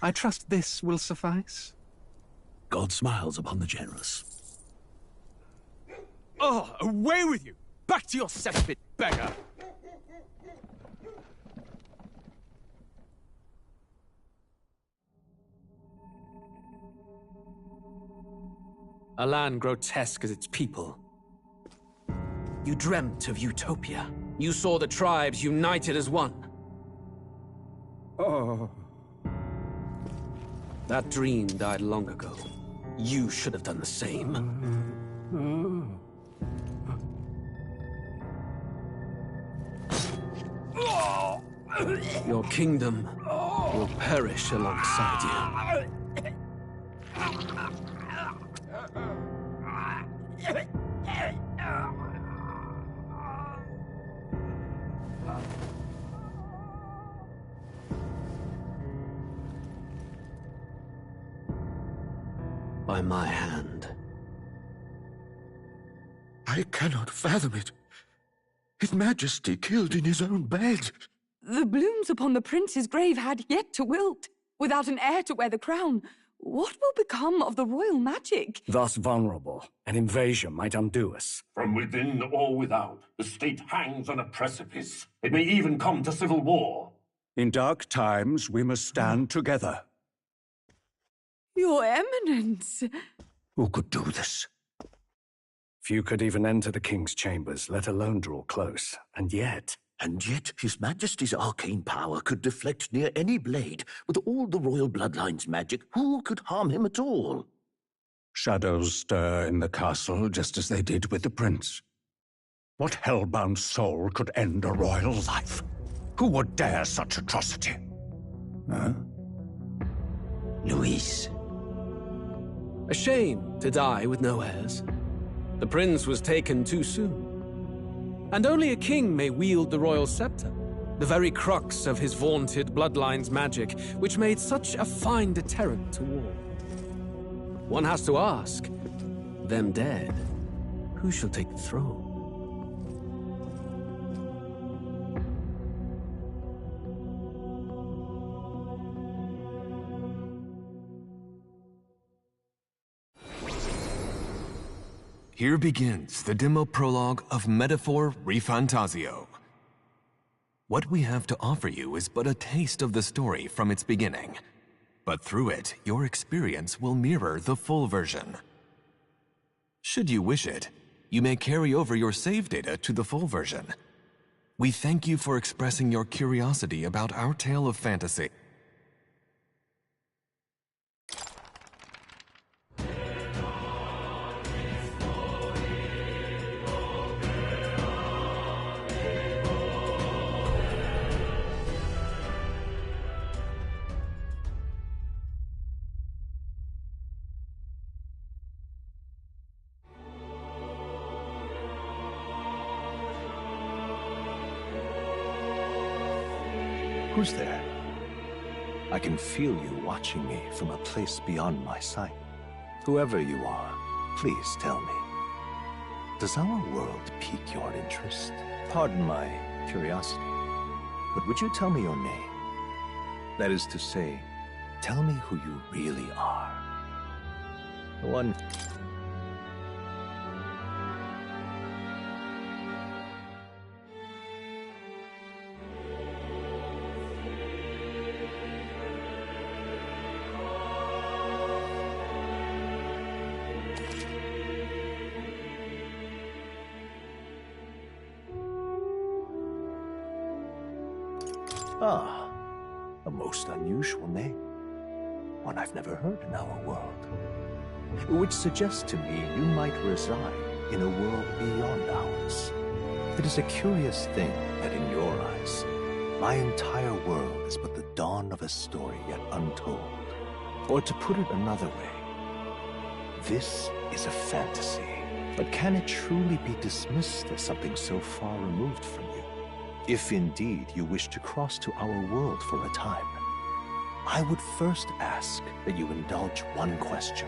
I trust this will suffice. God smiles upon the generous. Oh, away with you! Back to your cesspit, beggar! A land grotesque as its people. You dreamt of utopia. You saw the tribes united as one. Oh. That dream died long ago. You should have done the same. Your kingdom will perish alongside you. By my hand. I cannot fathom it. His Majesty killed in his own bed. The blooms upon the prince's grave had yet to wilt. Without an heir to wear the crown, what will become of the royal magic? Thus vulnerable, an invasion might undo us. From within or without, the state hangs on a precipice. It may even come to civil war. In dark times, we must stand together. Your Eminence! Who could do this? Few could even enter the king's chambers, let alone draw close. And yet, His Majesty's arcane power could deflect near any blade. With all the royal bloodline's magic, who could harm him at all? shadows stir in the castle just as they did with the prince. What hellbound soul could end a royal life? Who would dare such atrocity? Huh? Luis. A shame to die with no heirs. The prince was taken too soon. And only a king may wield the royal scepter, the very crux of his vaunted bloodline's magic, which made such a fine deterrent to war. One has to ask, them dead, who shall take the throne? Here begins the demo prologue of Metaphor Fantazio. What we have to offer you is but a taste of the story from its beginning, but through it, your experience will mirror the full version. Should you wish it, you may carry over your save data to the full version. We thank you for expressing your curiosity about our tale of fantasy. Who's there? I can feel you watching me from a place beyond my sight. Whoever you are, please tell me. Does our world pique your interest? Pardon my curiosity, but would you tell me your name? That is to say, tell me who you really are. The one... Ah, a most unusual name. One I've never heard in our world. Which suggests to me you might reside in a world beyond ours. It is a curious thing that in your eyes, my entire world is but the dawn of a story yet untold. Or to put it another way, this is a fantasy. But can it truly be dismissed as something so far removed from you? If indeed you wish to cross to our world for a time, I would first ask that you indulge one question.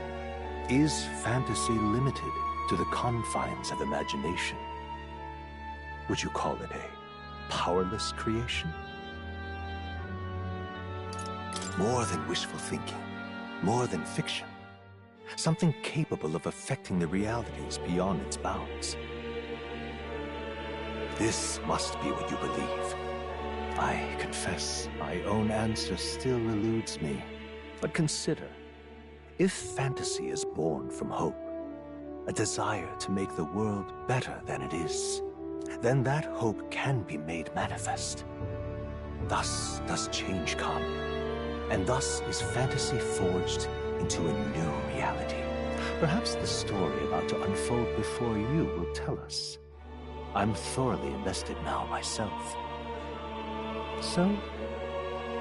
Is fantasy limited to the confines of imagination? Would you call it a powerless creation? More than wishful thinking, more than fiction. Something capable of affecting the realities beyond its bounds. This must be what you believe. I confess, my own answer still eludes me. But consider, if fantasy is born from hope, a desire to make the world better than it is, then that hope can be made manifest. Thus does change come, and thus is fantasy forged into a new reality. Perhaps the story about to unfold before you will tell us. I'm thoroughly invested now myself. So,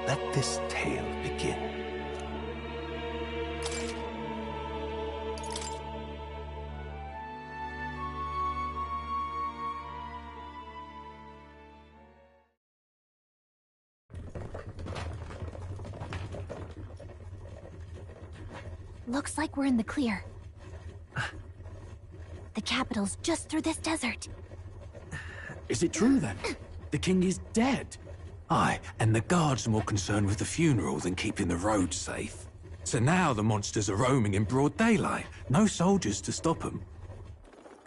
let this tale begin. Looks like we're in the clear. The capital's just through this desert. Is it true then? The king is dead? Aye, and the guards are more concerned with the funeral than keeping the roads safe. So now the monsters are roaming in broad daylight. No soldiers to stop them.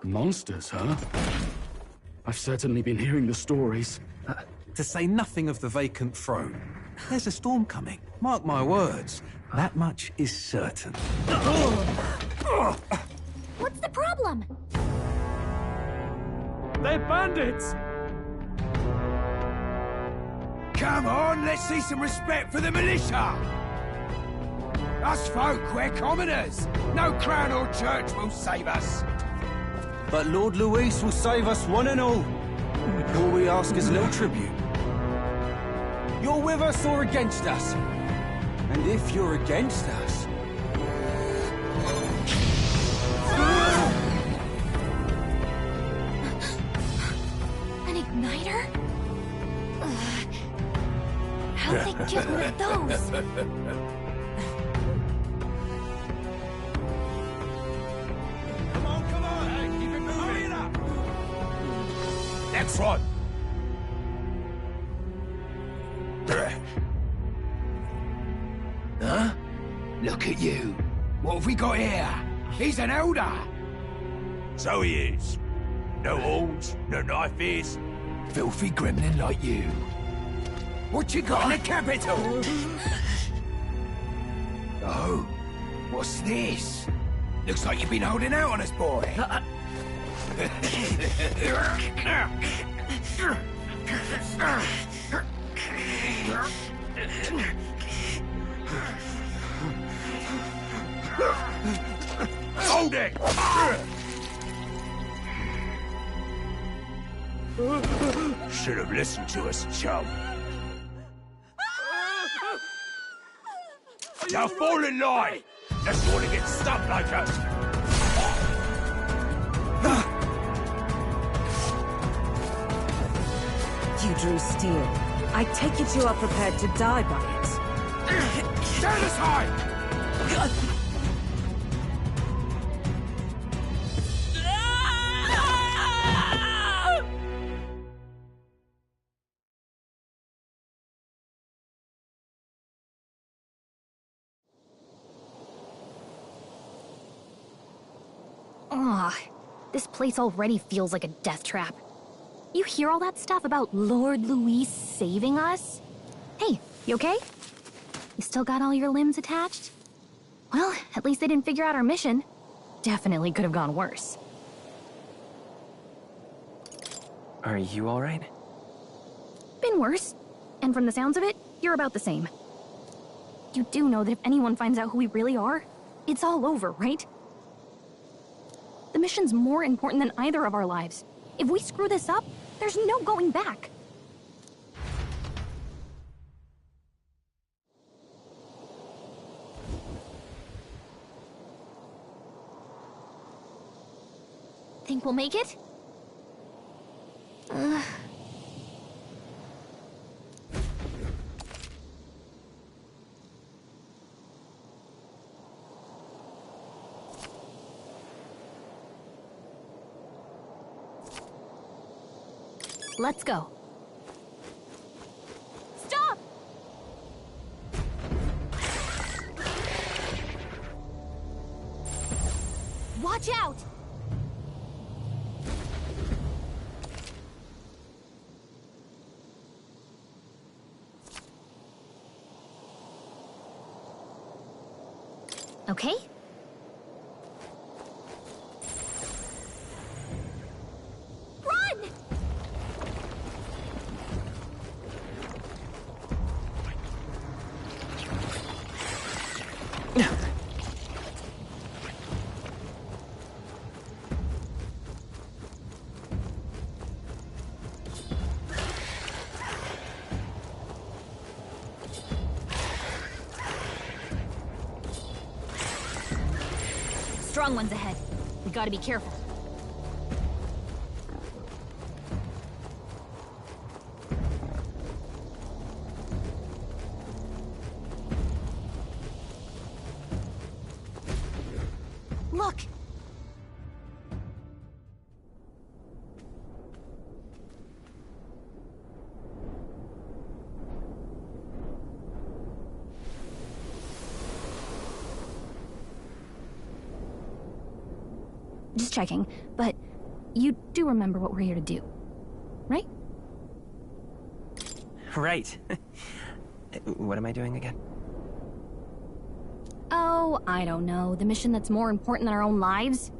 Monsters, huh? I've certainly been hearing the stories. To say nothing of the vacant throne. There's a storm coming. Mark my words. That much is certain. What's the problem? They're bandits! Come on, let's see some respect for the militia! Us folk, we're commoners. No crown or church will save us. But Lord Luis will save us one and all. All we ask is a little tribute. You're with us or against us? And if you're against us... An igniter? How'd they get one of those? Come on, hey, keep it moving. Hurry it up. Next one. Huh? Look at you. What have we got here? He's an elder. So he is. No horns, no knife is. Filthy gremlin like you. What you got in the capital? Oh, what's this? Looks like you've been holding out on us, boy. Hold it! Should have listened to us, chum. Now fall in line! Let's want to get stuck like us! You drew steel. I take it you are prepared to die by it. Stand aside! This place already feels like a death trap. You hear all that stuff about Lord Luis saving us? Hey, you okay? You still got all your limbs attached? Well, at least they didn't figure out our mission. Definitely could have gone worse. Are you alright? Been worse. And from the sounds of it, you're about the same. You do know that if anyone finds out who we really are, it's all over, right? The mission's more important than either of our lives. If we screw this up, there's no going back. Think we'll make it? Let's go. Stop! Watch out! Okay. Run! Strong ones ahead. We gotta be careful. Look! Just checking, but you do remember what we're here to do, right? Right. What am I doing again? Oh, I don't know. The mission that's more important than our own lives?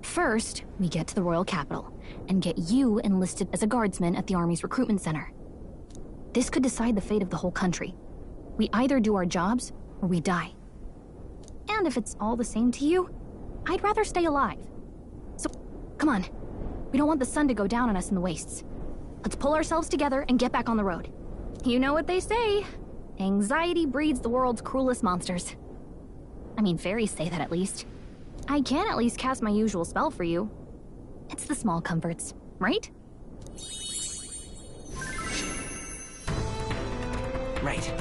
First, we get to the royal capital, and get you enlisted as a guardsman at the army's recruitment center. This could decide the fate of the whole country. We either do our jobs, or we die. And if it's all the same to you, I'd rather stay alive. So, come on. We don't want the sun to go down on us in the wastes. Let's pull ourselves together and get back on the road. You know what they say. Anxiety breeds the world's cruelest monsters. I mean, fairies say that at least. I can at least cast my usual spell for you. It's the small comforts, right? Right.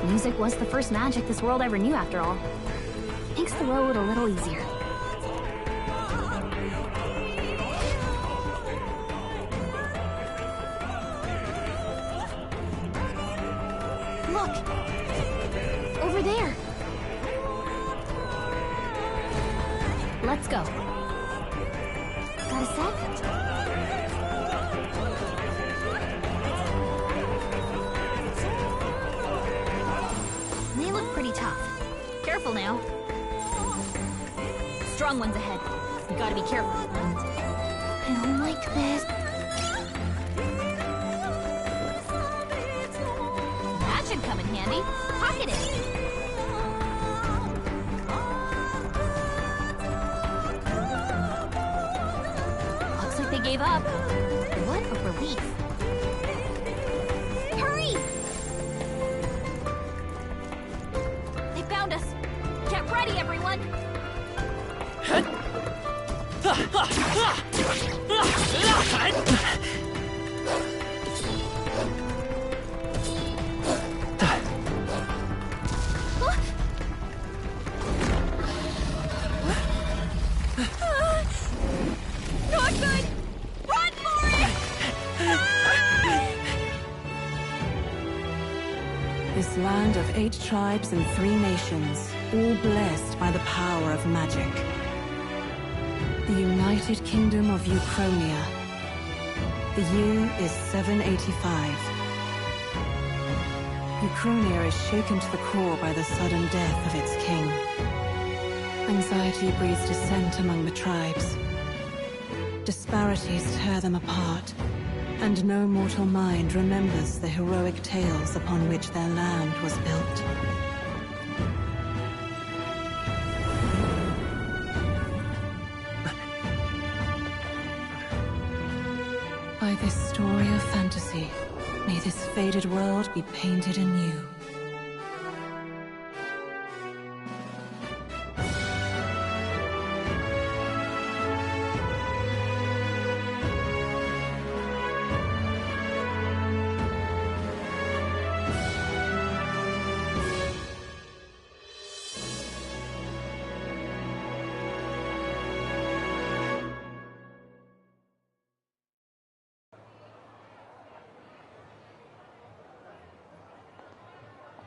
Music was the first magic this world ever knew, after all. Makes the road a little easier. Look! Over there! Let's go. Got a sec? They look pretty tough. Careful now. Strong ones ahead. We gotta be careful. I don't like this. That should come in handy. Pocket it. Looks like they gave up. What a relief. Hurry! They found us. Get ready, everyone. Not good! Run for it! This land of 8 tribes and 3 nations, all blessed by the power of magic. The United Kingdom of Uchronia. The year is 785. Uchronia is shaken to the core by the sudden death of its king. Anxiety breeds dissent among the tribes. Disparities tear them apart, and no mortal mind remembers the heroic tales upon which their land was built. By this story of fantasy, may this faded world be painted anew.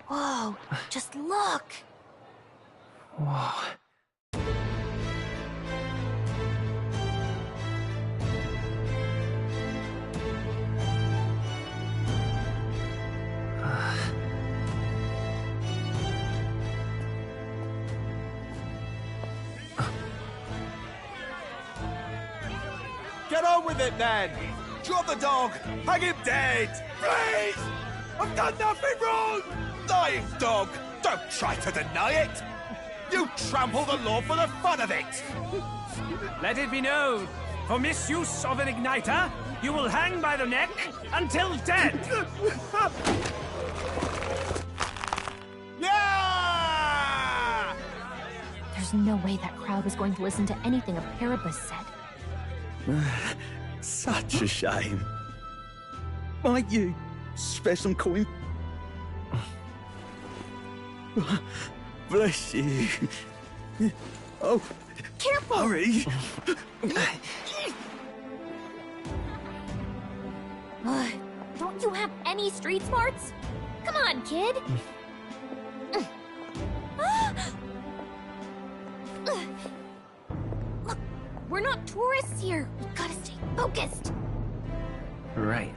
Whoa, just look! Whoa. Get on with it, then! Drop the dog! Hang him dead! Please! I've done nothing wrong! Lying dog! Don't try to deny it! You trample the law for the fun of it! Let it be known, for misuse of an igniter, you will hang by the neck until dead! Yeah! There's no way that crowd was going to listen to anything a Paribus said. Such a shame. Might you spare some coin? Bless you. Oh, careful! Hurry! Don't you have any street smarts? Come on, kid! Look, we're not tourists here. We gotta stay focused. Right.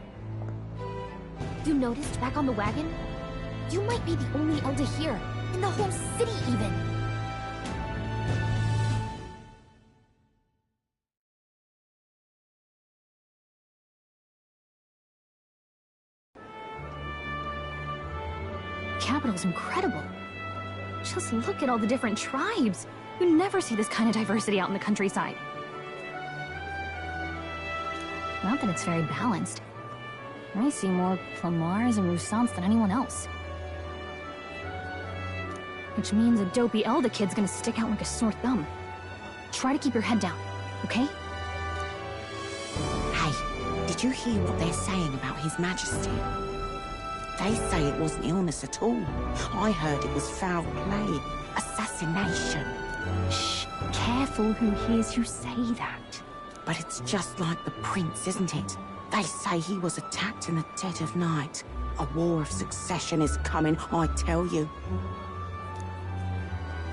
You noticed back on the wagon? You might be the only elder here, in the whole city even. Capital's incredible. Just look at all the different tribes. You never see this kind of diversity out in the countryside. Not that it's very balanced. I see more Plamars and Roussants than anyone else. Which means a dopey Elda kid's gonna stick out like a sore thumb. Try to keep your head down, okay? Hey, did you hear what they're saying about His Majesty? They say it wasn't illness at all. I heard it was foul play, assassination. Shh, careful who hears you say that. But it's just like the prince, isn't it? They say he was attacked in the dead of night. A war of succession is coming, I tell you.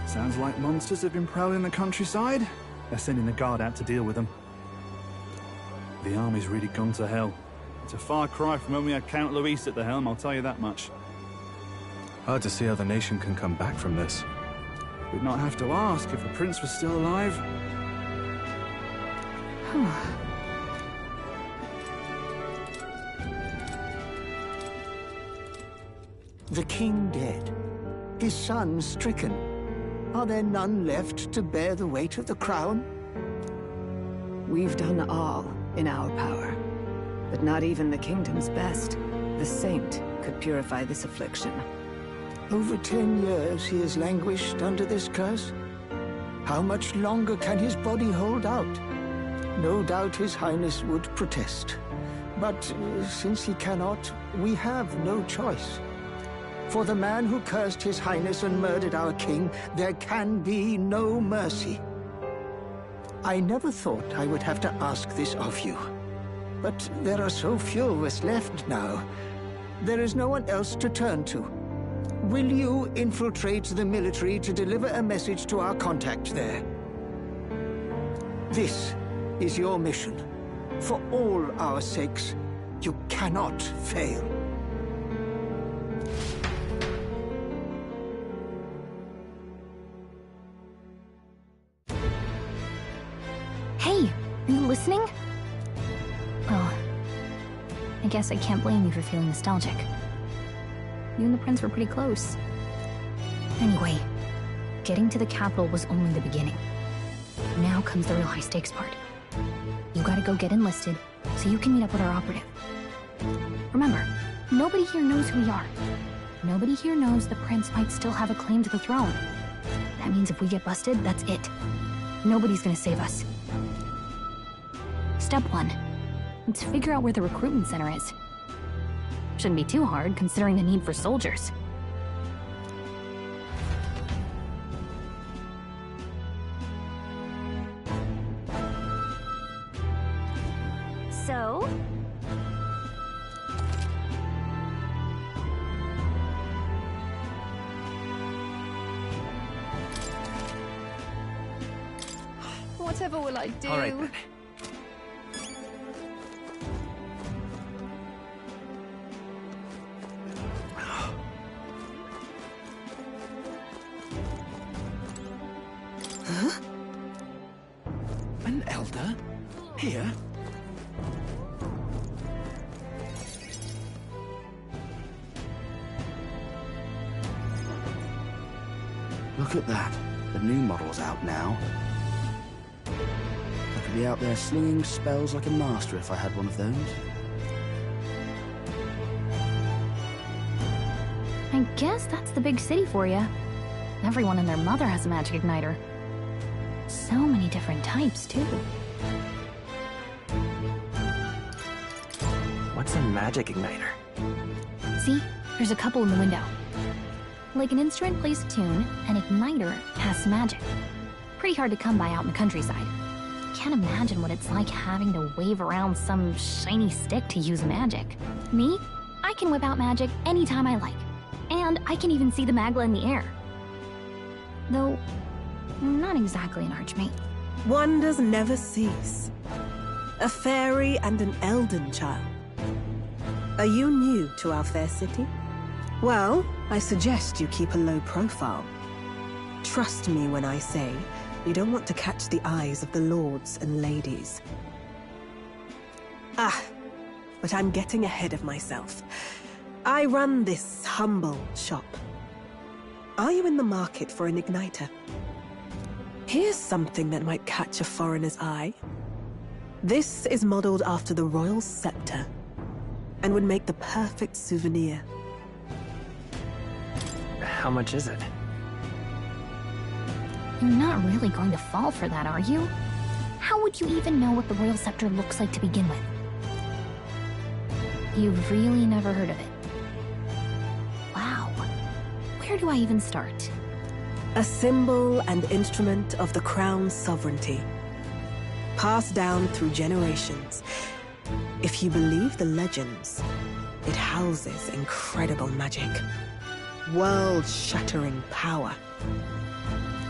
Sounds like monsters have been prowling the countryside. They're sending the guard out to deal with them. The army's really gone to hell. It's a far cry from when we had Count Luis at the helm, I'll tell you that much. Hard to see how the nation can come back from this. We'd not have to ask if the prince was still alive. The king dead, his son stricken. Are there none left to bear the weight of the crown? We've done all in our power, but not even the kingdom's best, the saint, could purify this affliction. Over 10 years he has languished under this curse. How much longer can his body hold out? No doubt his highness would protest. But since he cannot, we have no choice. For the man who cursed his highness and murdered our king, there can be no mercy. I never thought I would have to ask this of you. But there are so few of us left now. There is no one else to turn to. Will you infiltrate the military to deliver a message to our contact there? This is your mission. For all our sakes, you cannot fail. Hey, are you listening? Well, I guess I can't blame you for feeling nostalgic. You and the prince were pretty close. Anyway, getting to the capital was only the beginning. Now comes the real high-stakes part. You gotta go get enlisted, so you can meet up with our operative. Remember, nobody here knows who we are. Nobody here knows the prince might still have a claim to the throne. That means if we get busted, that's it. Nobody's gonna save us. Step 1. Let's figure out where the recruitment center is. Shouldn't be too hard, considering the need for soldiers. So? Whatever will I do? All right, then. Huh? An elder? Here? Look at that. The new model's out now. I could be out there slinging spells like a master if I had one of those. I guess that's the big city for you. Everyone and their mother has a magic igniter. So many different types, too. What's a magic igniter? See? There's a couple in the window. Like an instrument plays a tune, an igniter casts magic. Pretty hard to come by out in the countryside. Can't imagine what it's like having to wave around some shiny stick to use magic. Me? I can whip out magic anytime I like. And I can even see the Magla in the air. Though, not exactly an archmage. Wonders never cease. A fairy and an elden child. Are you new to our fair city? Well, I suggest you keep a low profile. Trust me when I say you don't want to catch the eyes of the lords and ladies. Ah, but I'm getting ahead of myself. I run this humble shop. Are you in the market for an igniter? Here's something that might catch a foreigner's eye. This is modeled after the royal scepter and would make the perfect souvenir. How much is it? You're not really going to fall for that, are you? How would you even know what the royal scepter looks like to begin with? You've really never heard of it. Wow. Where do I even start? A symbol and instrument of the crown's sovereignty. Passed down through generations. If you believe the legends, it houses incredible magic. World-shattering power.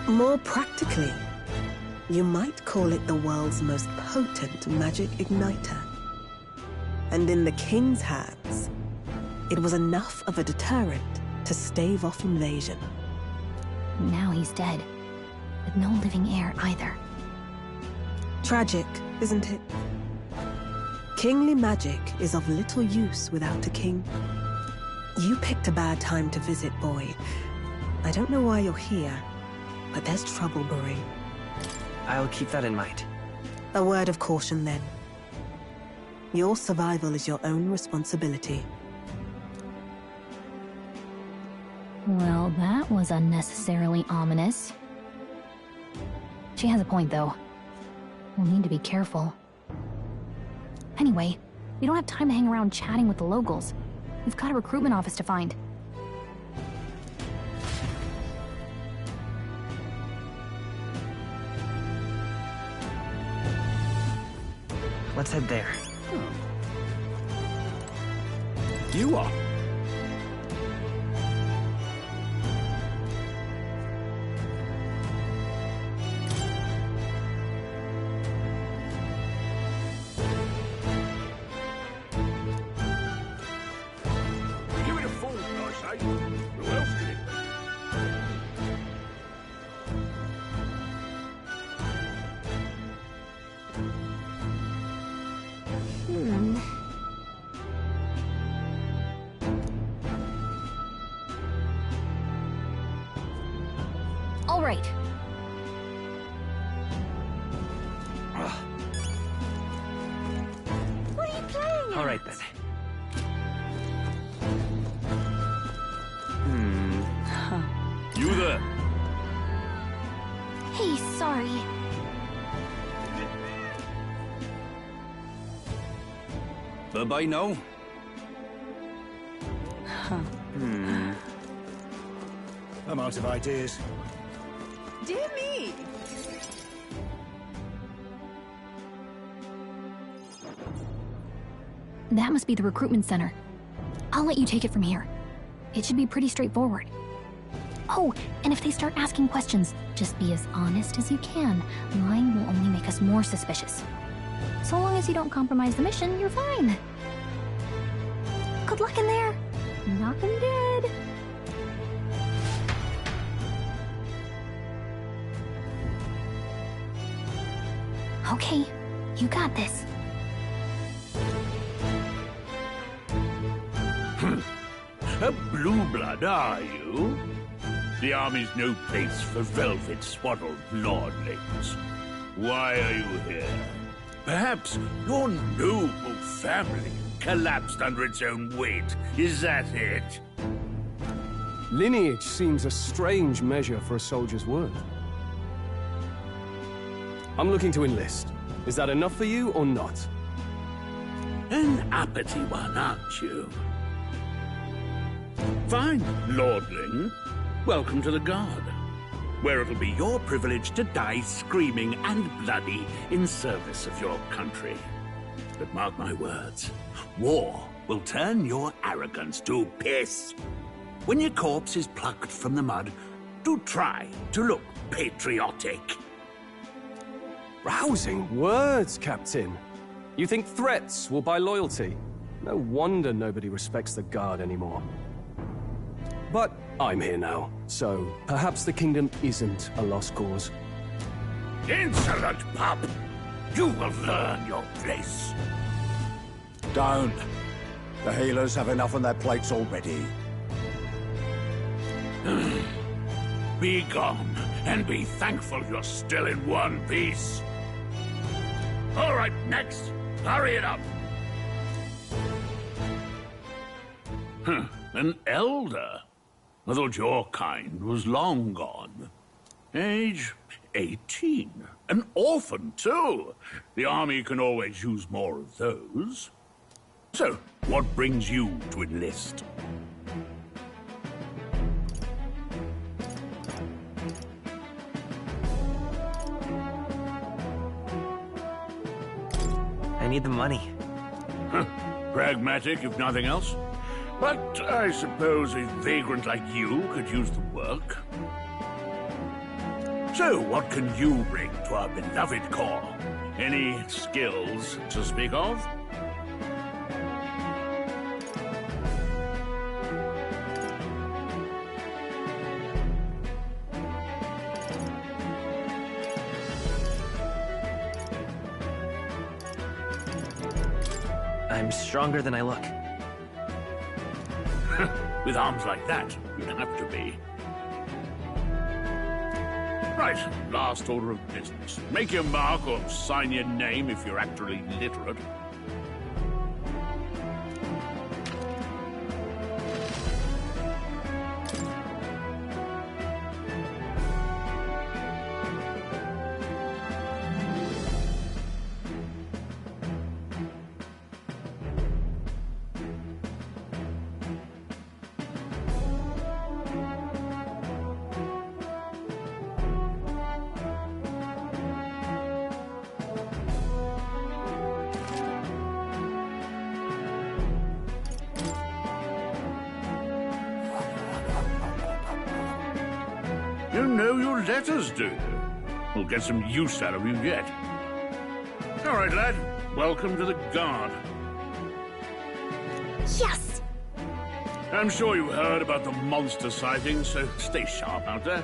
More practically, you might call it the world's most potent magic igniter. And in the king's hands, it was enough of a deterrent to stave off invasion. Now he's dead, with no living heir either. Tragic, isn't it? Kingly magic is of little use without a king. You picked a bad time to visit, boy. I don't know why you're here, but there's trouble brewing. I'll keep that in mind. A word of caution, then. Your survival is your own responsibility. Well, that was unnecessarily ominous. She has a point, though. We'll need to be careful. Anyway, we don't have time to hang around chatting with the locals. We've got a recruitment office to find. Let's head there. You are? Give it a fool, I say. Who else can it All right. What are you playing at? All right, then. You there? Hey, sorry. Bye-bye now. I'm out of ideas. Dear me! That must be the recruitment center. I'll let you take it from here. It should be pretty straightforward. Oh, and if they start asking questions, just be as honest as you can. Lying will only make us more suspicious. So long as you don't compromise the mission, you're fine. Good luck in there. Knock 'em dead. Okay, you got this. A blue blood, are you? The army's no place for velvet-swaddled lordlings. Why are you here? Perhaps your noble family collapsed under its own weight. Is that it? Lineage seems a strange measure for a soldier's worth. I'm looking to enlist. Is that enough for you or not? An uppity one, aren't you? Fine, lordling. Welcome to the Guard, where it'll be your privilege to die screaming and bloody in service of your country. But mark my words, war will turn your arrogance to piss. When your corpse is plucked from the mud, do try to look patriotic. Rousing words, Captain. You think threats will buy loyalty? No wonder nobody respects the Guard anymore. But I'm here now, so perhaps the kingdom isn't a lost cause. Insolent pup! You will learn your place. Don't. The healers have enough on their plates already. Be gone, and be thankful you're still in one piece. All right, next. Hurry it up. An elder? I thought your kind was long gone. Age 18. An orphan, too. The army can always use more of those. So, what brings you to enlist? I need the money. Pragmatic, if nothing else. But I suppose a vagrant like you could use the work. So, what can you bring to our beloved corps? Any skills to speak of? I'm stronger than I look. With arms like that, you'd have to be. Right, last order of business. Make your mark or sign your name if you're actually literate. You know your letters, do you? We'll get some use out of you yet. All right, lad. Welcome to the Guard. Yes! I'm sure you heard about the monster sightings, so stay sharp out there.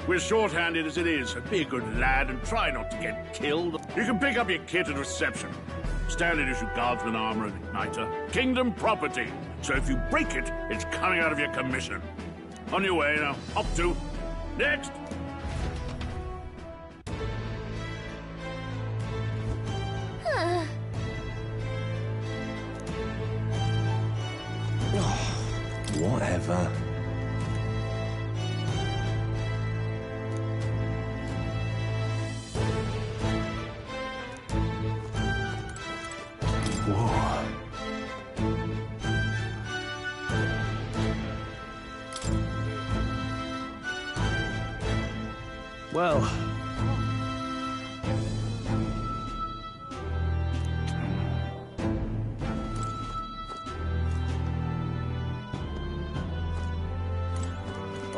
We're short-handed as it is, so be a good lad and try not to get killed. You can pick up your kit at reception. Standard issue guardsman armor and igniter. Kingdom property. So if you break it, it's coming out of your commission. On your way now. Up to. Next. Whatever. Whoa. Well...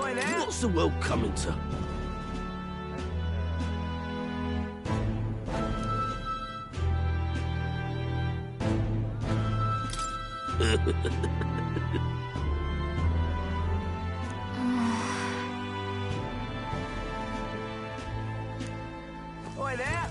What's the world coming to? Oi there!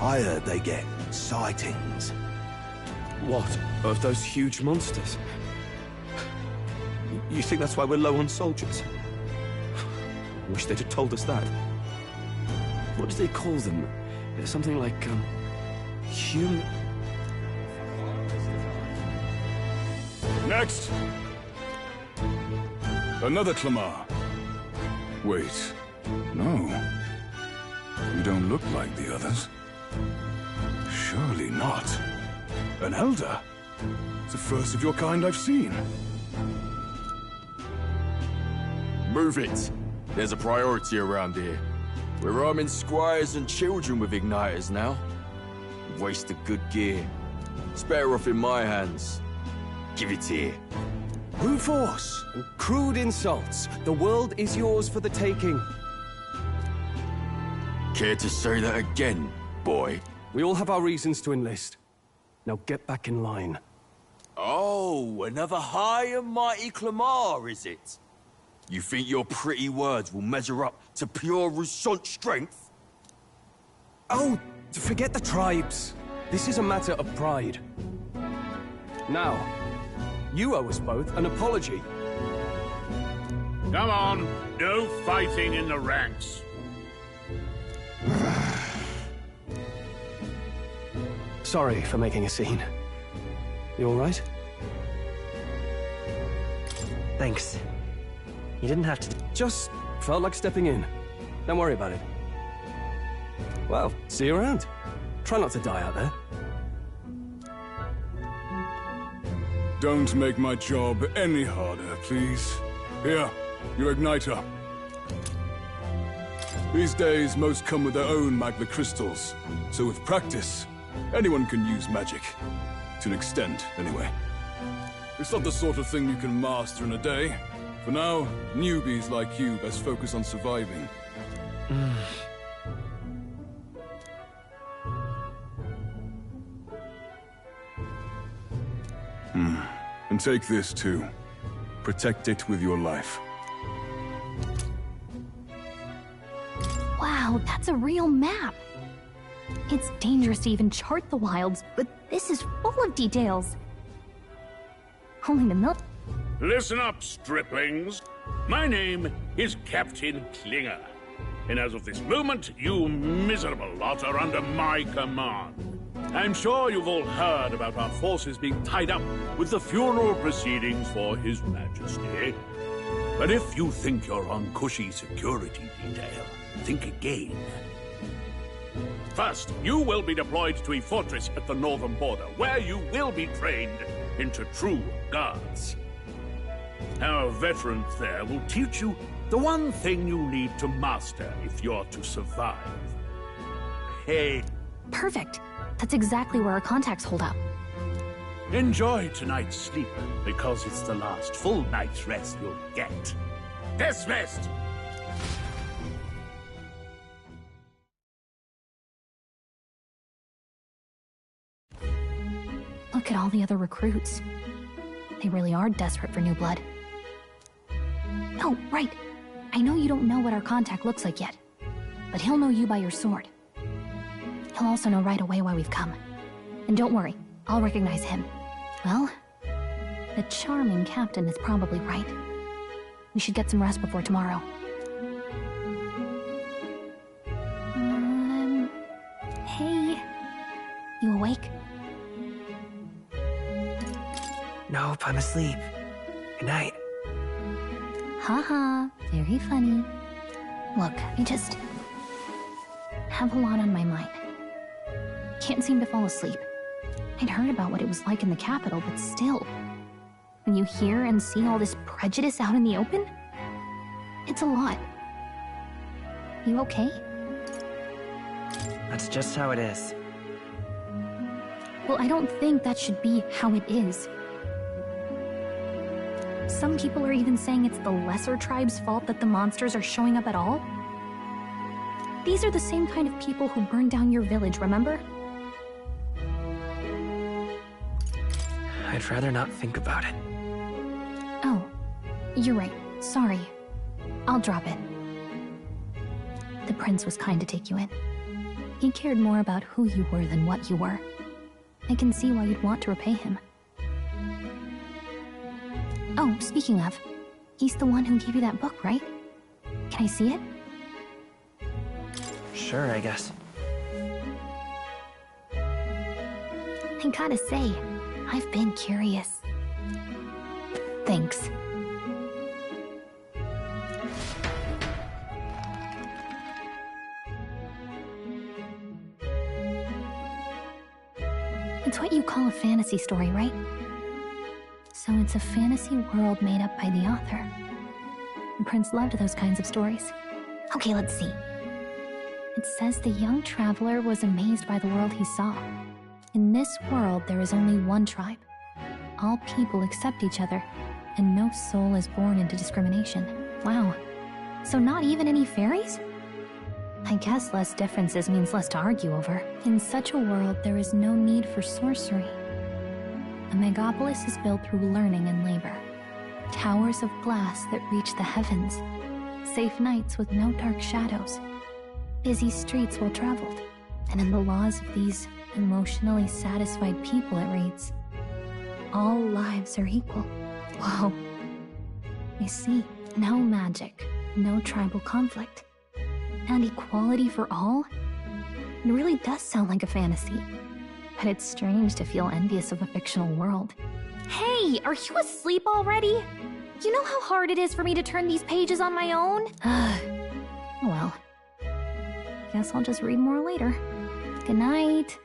I heard they get sightings. What? Of those huge monsters? You think that's why we're low on soldiers? I wish they'd have told us that. What do they call them? Something like, human... Next! Another Clamar. Wait, no. You don't look like the others. Surely not. An elder? It's the first of your kind I've seen. Move it. There's a priority around here. We're arming squires and children with igniters now. Waste of good gear. It's better off in my hands. Give it here. Brute force and crude insults. The world is yours for the taking. Care to say that again, boy? We all have our reasons to enlist. Now get back in line. Oh, another high and mighty Clamar, is it? You think your pretty words will measure up to pure Roussant strength? Oh, forget the tribes. This is a matter of pride. Now, you owe us both an apology. Come on, no fighting in the ranks. Sorry for making a scene. You all right? Thanks. You didn't have to... Just felt like stepping in. Don't worry about it. Well, see you around. Try not to die out there. Don't make my job any harder, please. Here, your igniter. These days, most come with their own magma crystals. So with practice, anyone can use magic. To an extent, anyway. It's not the sort of thing you can master in a day. For now, newbies like you best focus on surviving. And take this too. Protect it with your life. Wow, that's a real map. It's dangerous to even chart the wilds, but this is full of details. Only the milk. Listen up, striplings. My name is Captain Klinger. And as of this moment, you miserable lot are under my command. I'm sure you've all heard about our forces being tied up with the funeral proceedings for His Majesty. But if you think you're on cushy security detail, think again. First, you will be deployed to a fortress at the northern border, where you will be trained into true guards. Our veterans there will teach you the one thing you need to master if you're to survive. Hey. Perfect. That's exactly where our contacts hold up. Enjoy tonight's sleep, because it's the last full night's rest you'll get. Dismissed! Look at all the other recruits. They really are desperate for new blood. Oh, right. I know you don't know what our contact looks like yet, but he'll know you by your sword. He'll also know right away why we've come. And don't worry, I'll recognize him. Well, the charming captain is probably right. We should get some rest before tomorrow. Hey. You awake? Nope, I'm asleep. Good night. Haha, very funny. Look, I just have a lot on my mind. Can't seem to fall asleep. I'd heard about what it was like in the capital, but still. When you hear and see all this prejudice out in the open, it's a lot. You okay? That's just how it is. Well, I don't think that should be how it is. Some people are even saying it's the lesser tribe's fault that the monsters are showing up at all. These are the same kind of people who burned down your village, remember? I'd rather not think about it. Oh, you're right. Sorry. I'll drop it. The prince was kind to take you in. He cared more about who you were than what you were. I can see why you'd want to repay him. Oh, speaking of, he's the one who gave you that book, right? Can I see it? Sure, I guess. I gotta say, I've been curious. Thanks. It's what you call a fantasy story, right? So it's a fantasy world made up by the author. The prince loved those kinds of stories. Okay, let's see. It says the young traveler was amazed by the world he saw. In this world, there is only one tribe. All people accept each other, and no soul is born into discrimination. Wow. So not even any fairies? I guess less differences means less to argue over. In such a world, there is no need for sorcery. A megapolis is built through learning and labor. Towers of glass that reach the heavens. Safe nights with no dark shadows. Busy streets well traveled. And in the laws of these emotionally satisfied people, it reads, all lives are equal. Whoa. I see. No magic, no tribal conflict. And equality for all? It really does sound like a fantasy. But it's strange to feel envious of a fictional world. Hey, are you asleep already? You know how hard it is for me to turn these pages on my own? Well, guess I'll just read more later. Good night.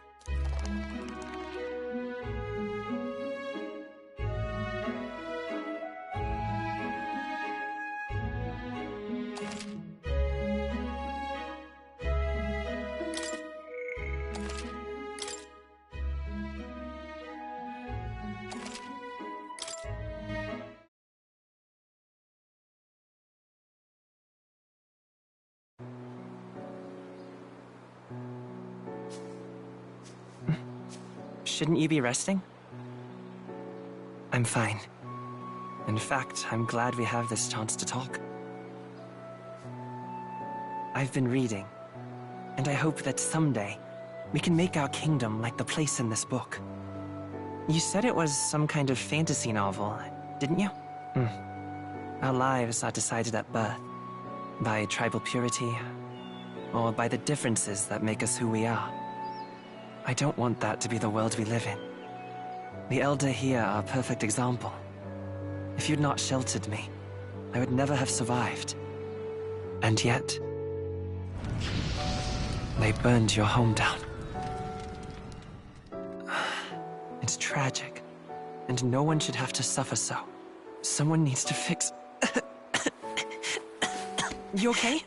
Shouldn't you be resting? I'm fine. In fact, I'm glad we have this chance to talk. I've been reading, and I hope that someday we can make our kingdom like the place in this book. You said it was some kind of fantasy novel, didn't you? Our lives are decided at birth, by tribal purity, or by the differences that make us who we are. I don't want that to be the world we live in. The Elder here are a perfect example. If you'd not sheltered me, I would never have survived. And yet, they burned your home down. It's tragic, and no one should have to suffer so. Someone needs to fix... You okay?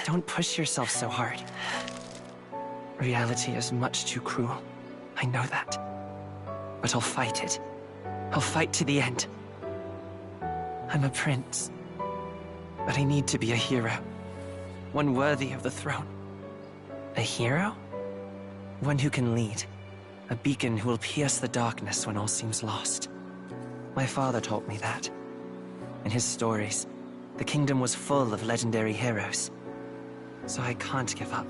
Don't push yourself so hard. Reality is much too cruel. I know that. But I'll fight it. I'll fight to the end. I'm a prince. But I need to be a hero. One worthy of the throne. A hero? One who can lead. A beacon who will pierce the darkness when all seems lost. My father taught me that. In his stories, the kingdom was full of legendary heroes. So I can't give up.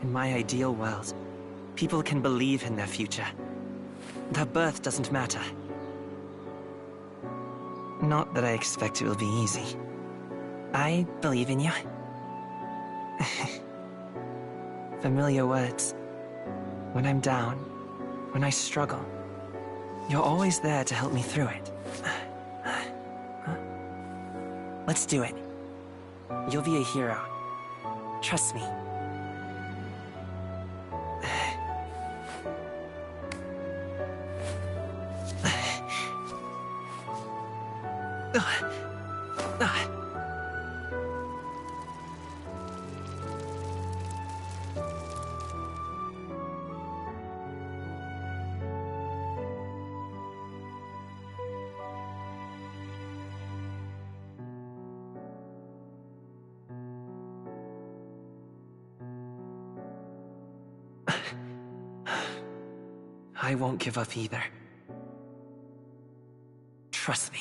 In my ideal world, people can believe in their future. Their birth doesn't matter. Not that I expect it will be easy. I believe in you. Familiar words. When I'm down, when I struggle, you're always there to help me through it. Let's do it. You'll be a hero. Trust me. I won't give up either. Trust me.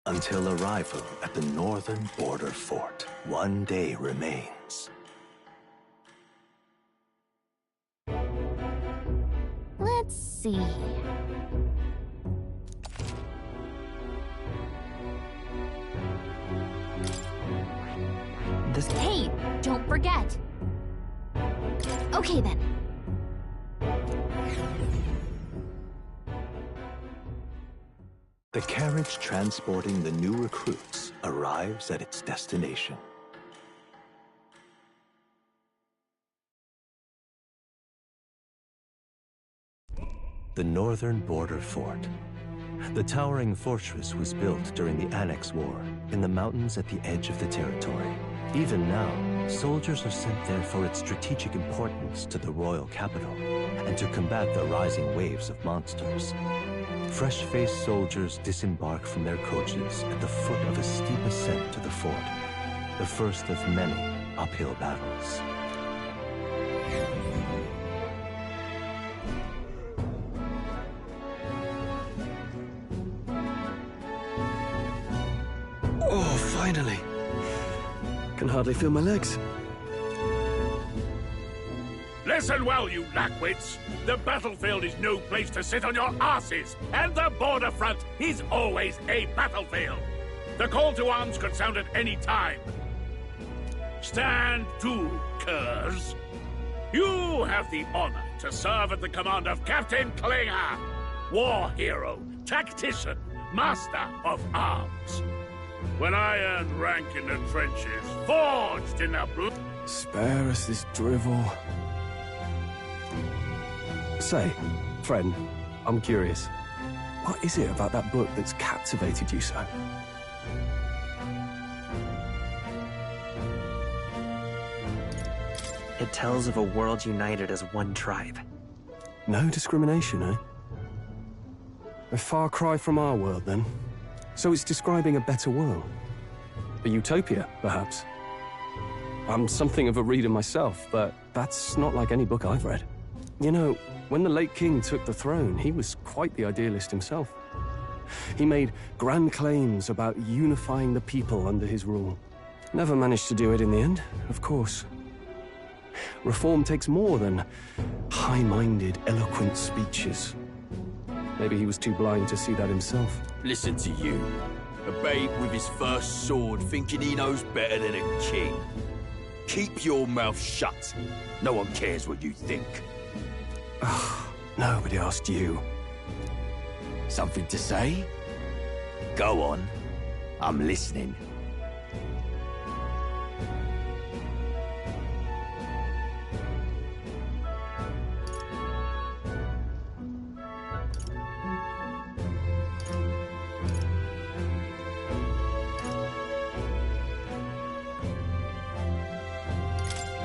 Until arrival at the northern border fort, one day remains. Let's see. Hey, don't forget. Okay then. The carriage transporting the new recruits arrives at its destination. The northern border fort. The towering fortress was built during the Annex War in the mountains at the edge of the territory. Even now, soldiers are sent there for its strategic importance to the royal capital and to combat the rising waves of monsters. Fresh-faced soldiers disembark from their coaches at the foot of a steep ascent to the fort, the first of many uphill battles. Oh, finally. Can hardly feel my legs. Listen well, you lackwits. The battlefield is no place to sit on your asses, and the border front is always a battlefield. The call to arms could sound at any time. Stand to, curs. You have the honor to serve at the command of Captain Klinger, war hero, tactician, master of arms. When I earned rank in the trenches, forged in the blood... Spare us this drivel. Say, friend, I'm curious. What is it about that book that's captivated you so? It tells of a world united as one tribe. No discrimination, eh? A far cry from our world, then. So it's describing a better world. A utopia, perhaps. I'm something of a reader myself, but that's not like any book I've read. You know, when the late king took the throne, he was quite the idealist himself. He made grand claims about unifying the people under his rule. Never managed to do it in the end, of course. Reform takes more than high-minded, eloquent speeches. Maybe he was too blind to see that himself. Listen to you. A babe with his first sword thinking he knows better than a king. Keep your mouth shut. No one cares what you think. Nobody asked you. Something to say? Go on. I'm listening.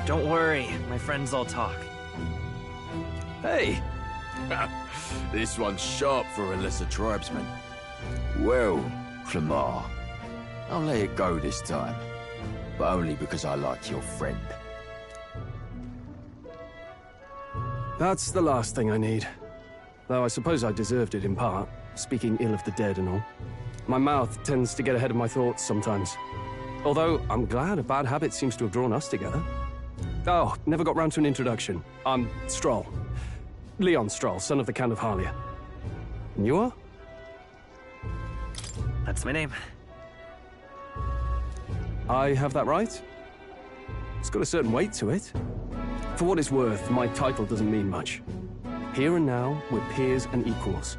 Don't worry, my friends all talk. Hey! This one's sharp for a lesser tribesman. Well, Clemar, I'll let it go this time. But only because I like your friend. That's the last thing I need. Though I suppose I deserved it in part, speaking ill of the dead and all. My mouth tends to get ahead of my thoughts sometimes. Although, I'm glad a bad habit seems to have drawn us together. Oh, never got round to an introduction. I'm Stroll. Leon Stroll, son of the Count of Harlia. And you are? That's my name. I have that right? It's got a certain weight to it. For what it's worth, my title doesn't mean much. Here and now, we're peers and equals.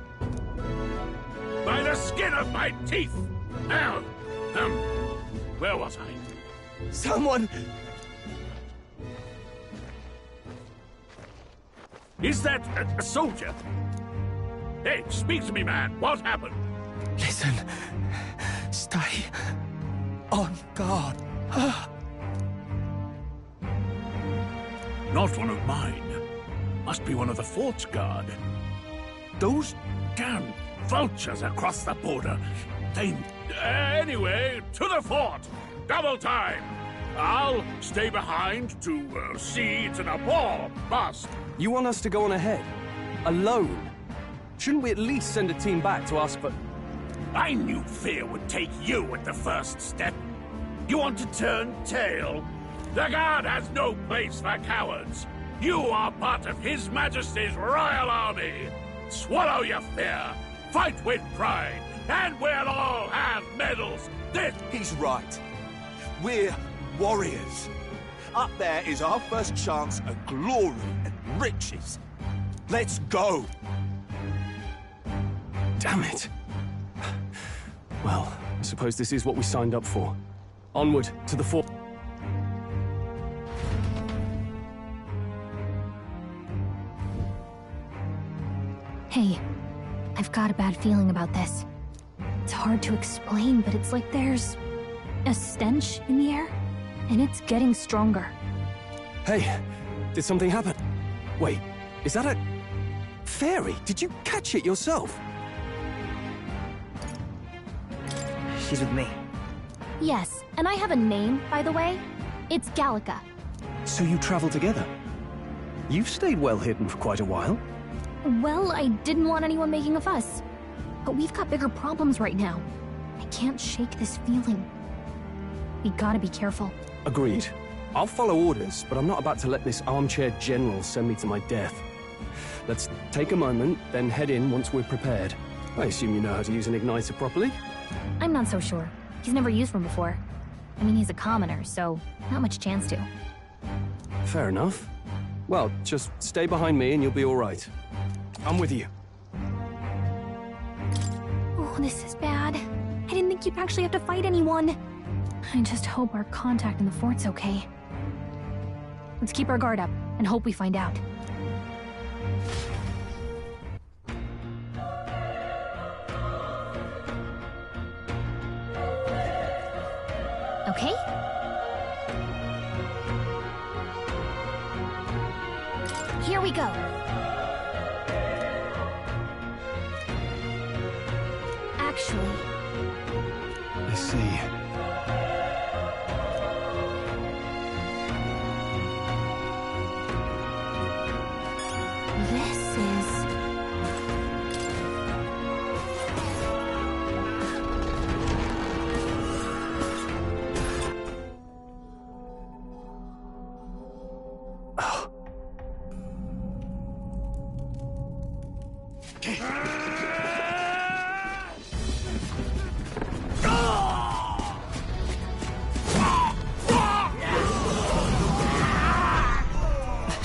By the skin of my teeth! Now, where was I? Someone! Is that a soldier? Hey, speak to me, man. What happened? Listen. Stay on guard. Not one of mine. Must be one of the fort's guard. Those damn vultures across the border. They... anyway, to the fort! Double time! I'll stay behind to see it's an ball bust. You want us to go on ahead? Alone? Shouldn't we at least send a team back to ask for... I knew fear would take you at the first step. You want to turn tail? The guard has no place for cowards. You are part of His Majesty's Royal Army. Swallow your fear. Fight with pride. And we'll all have medals. He's right. We're warriors. Up there is our first chance at glory and riches. Let's go. Damn it. Well, I suppose this is what we signed up for. Onward to the fort. Hey, I've got a bad feeling about this. It's hard to explain, but it's like there's a stench in the air, and it's getting stronger. Hey, did something happen? Wait, is that a... fairy? Did you catch it yourself? She's with me. Yes, and I have a name, by the way. It's Gallica. So you travel together? You've stayed well hidden for quite a while. Well, I didn't want anyone making a fuss. But we've got bigger problems right now. I can't shake this feeling. We gotta be careful. Agreed. I'll follow orders, but I'm not about to let this armchair general send me to my death. Let's take a moment, then head in once we're prepared. I assume you know how to use an igniter properly? I'm not so sure. He's never used one before. I mean, he's a commoner, so not much chance to. Fair enough. Well, just stay behind me and you'll be all right. I'm with you. Oh, this is bad. I didn't think you'd actually have to fight anyone. I just hope our contact in the fort's okay. Let's keep our guard up and hope we find out. Okay? Here we go. Actually... I see. This is...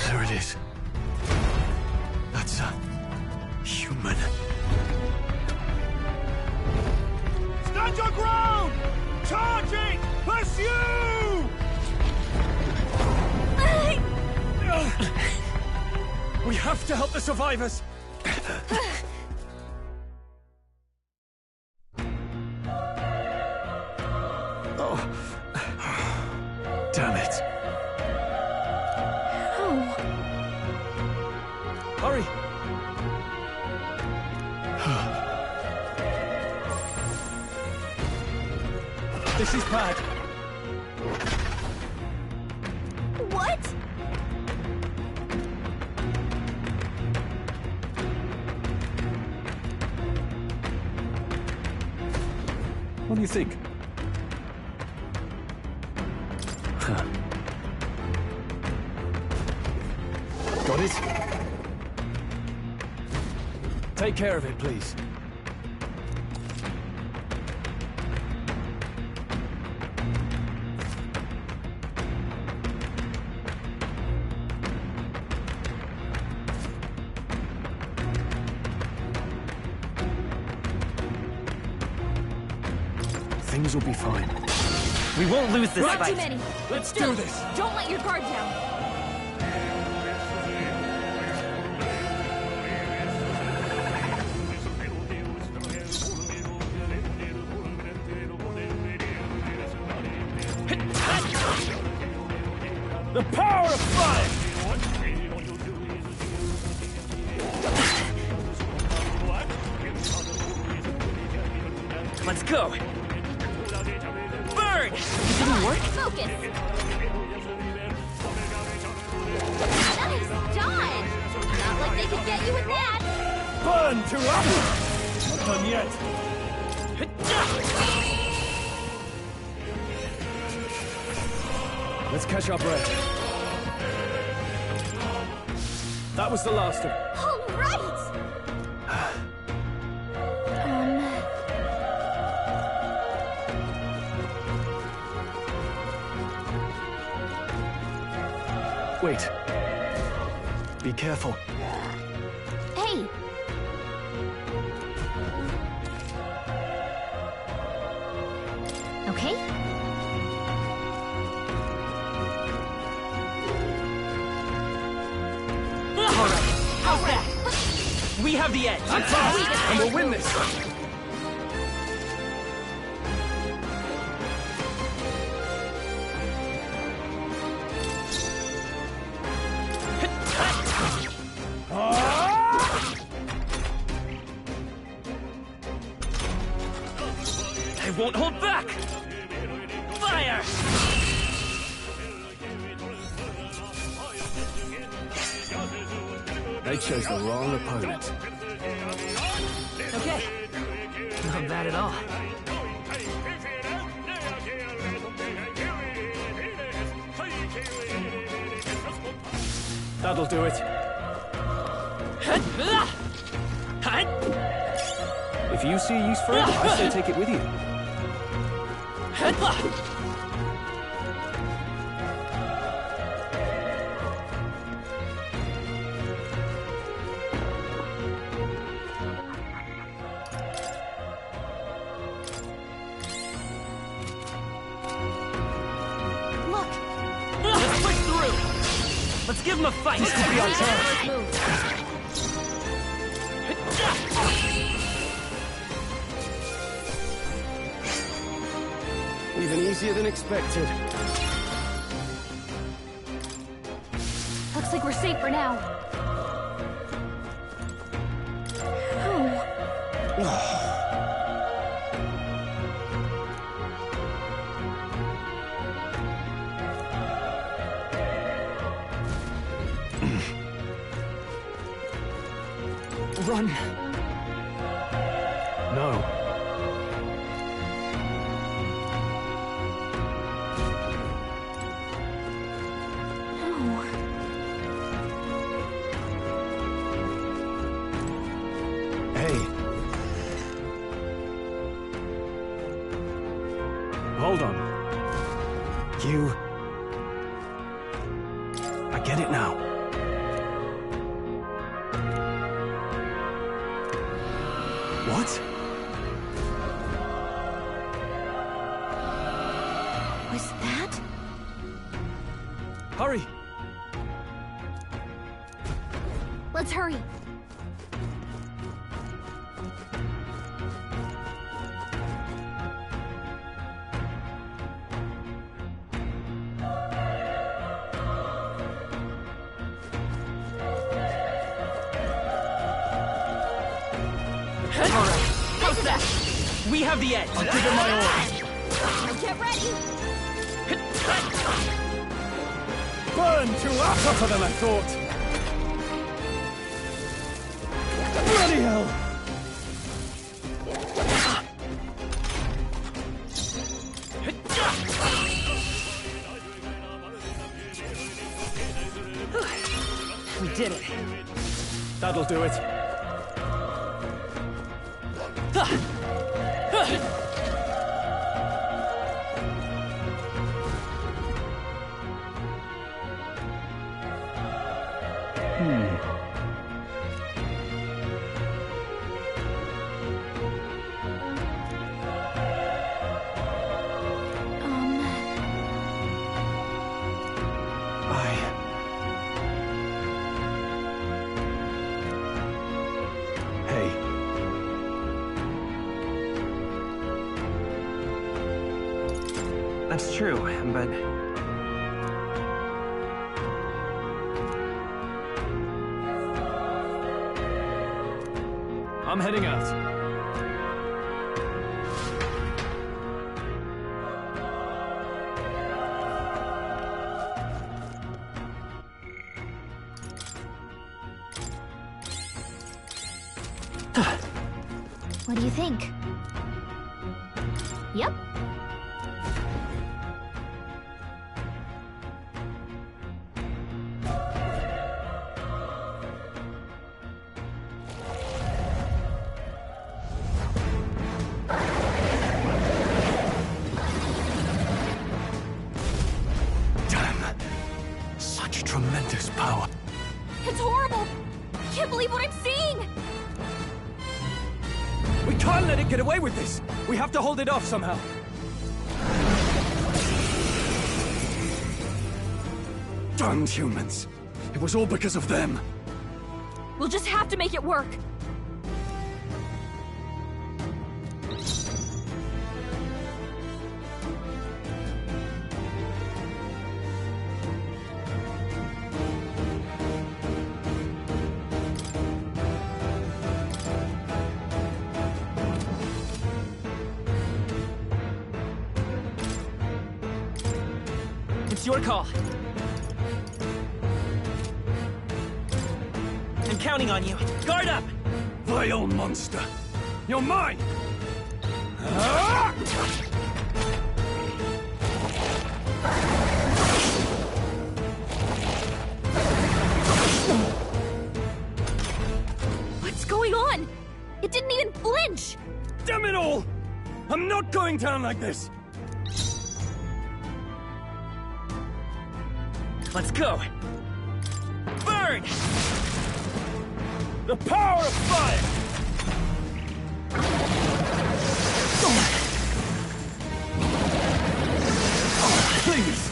There it is. That's a... human. Stand your ground! Charging! Pursue! We have to help the survivors! Oh. Damn it. Oh. Hurry! This is bad. What? What do you think? Got it? Take care of it, please. Things will be fine. We won't lose this Not fight. too many. Let's Still, do this. Don't let your guard down. The power of fire! Let's go. Burn! It didn't work? Focus. Nice dodge. Not like they could get you with that. Burn to us! Not done yet. Let's catch our breath. That was the last of... All right. Wait. Be careful. Hey. Okay. All right. How's that? We have the edge. I'm fast, and we'll win this. I won't hold back! Fire! They chose the wrong opponent. Okay. Not bad at all. That'll do it. If you see a use for it, I say take it with you. Look. Let's push through! Let's give him a fight! This could be our chance. Even easier than expected. Looks like we're safe for now. Oh. Run! No. Hey. Hold on. You... I get it now. What? Was that? Hurry! Let's hurry. Alright, how's that? We have the edge! I'll give it my all. Get ready! Burn to us! Tougher than I thought! Bloody hell! We did it. That'll do it. That's true, but... I'm heading out. What do you think? Yep. Such tremendous power. It's horrible! Can't believe what I'm seeing! We can't let it get away with this! We have to hold it off somehow. Damned humans. It was all because of them. We'll just have to make it work. It's your call. I'm counting on you. Guard up! Vile monster. You're mine! What's going on? It didn't even flinch! Damn it all! I'm not going down like this! Let's go! Burn! The power of fire! Please!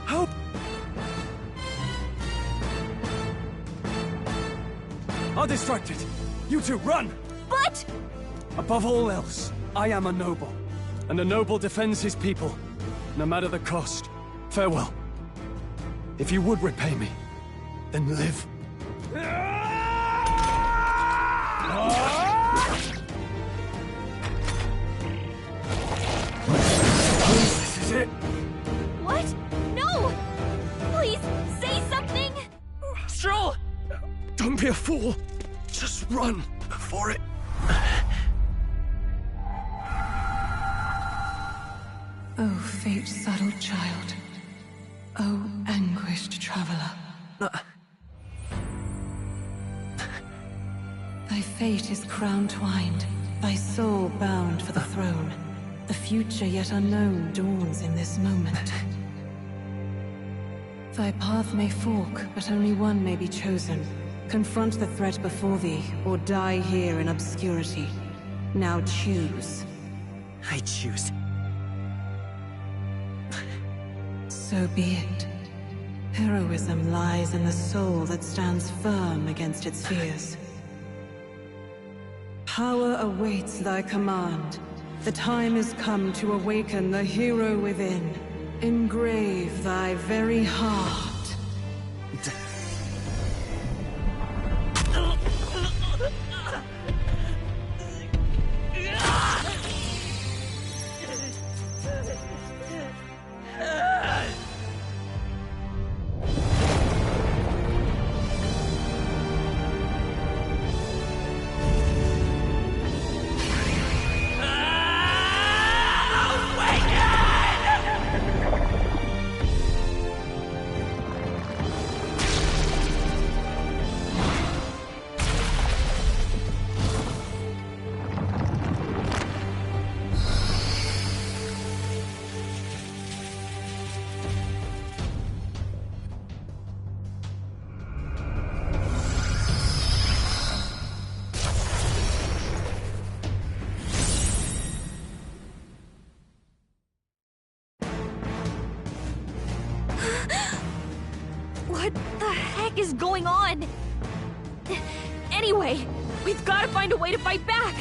Help! I'll distract it. You two, run! But... Above all else, I am a noble. And a noble defends his people, no matter the cost. Farewell. If you would repay me, then live. This is it. What? No! Please, say something! Stroll! Don't be a fool. Just run for it. Oh, fate-saddled child. Oh, anguished traveler. Thy fate is crown-twined, thy soul bound for the throne. The future yet unknown dawns in this moment. Thy path may fork, but only one may be chosen. Confront the threat before thee, or die here in obscurity. Now choose. I choose. So be it. Heroism lies in the soul that stands firm against its fears. Power awaits thy command. The time is come to awaken the hero within. Engrave thy very heart. What the heck is going on? Anyway, we've got to find a way to fight back!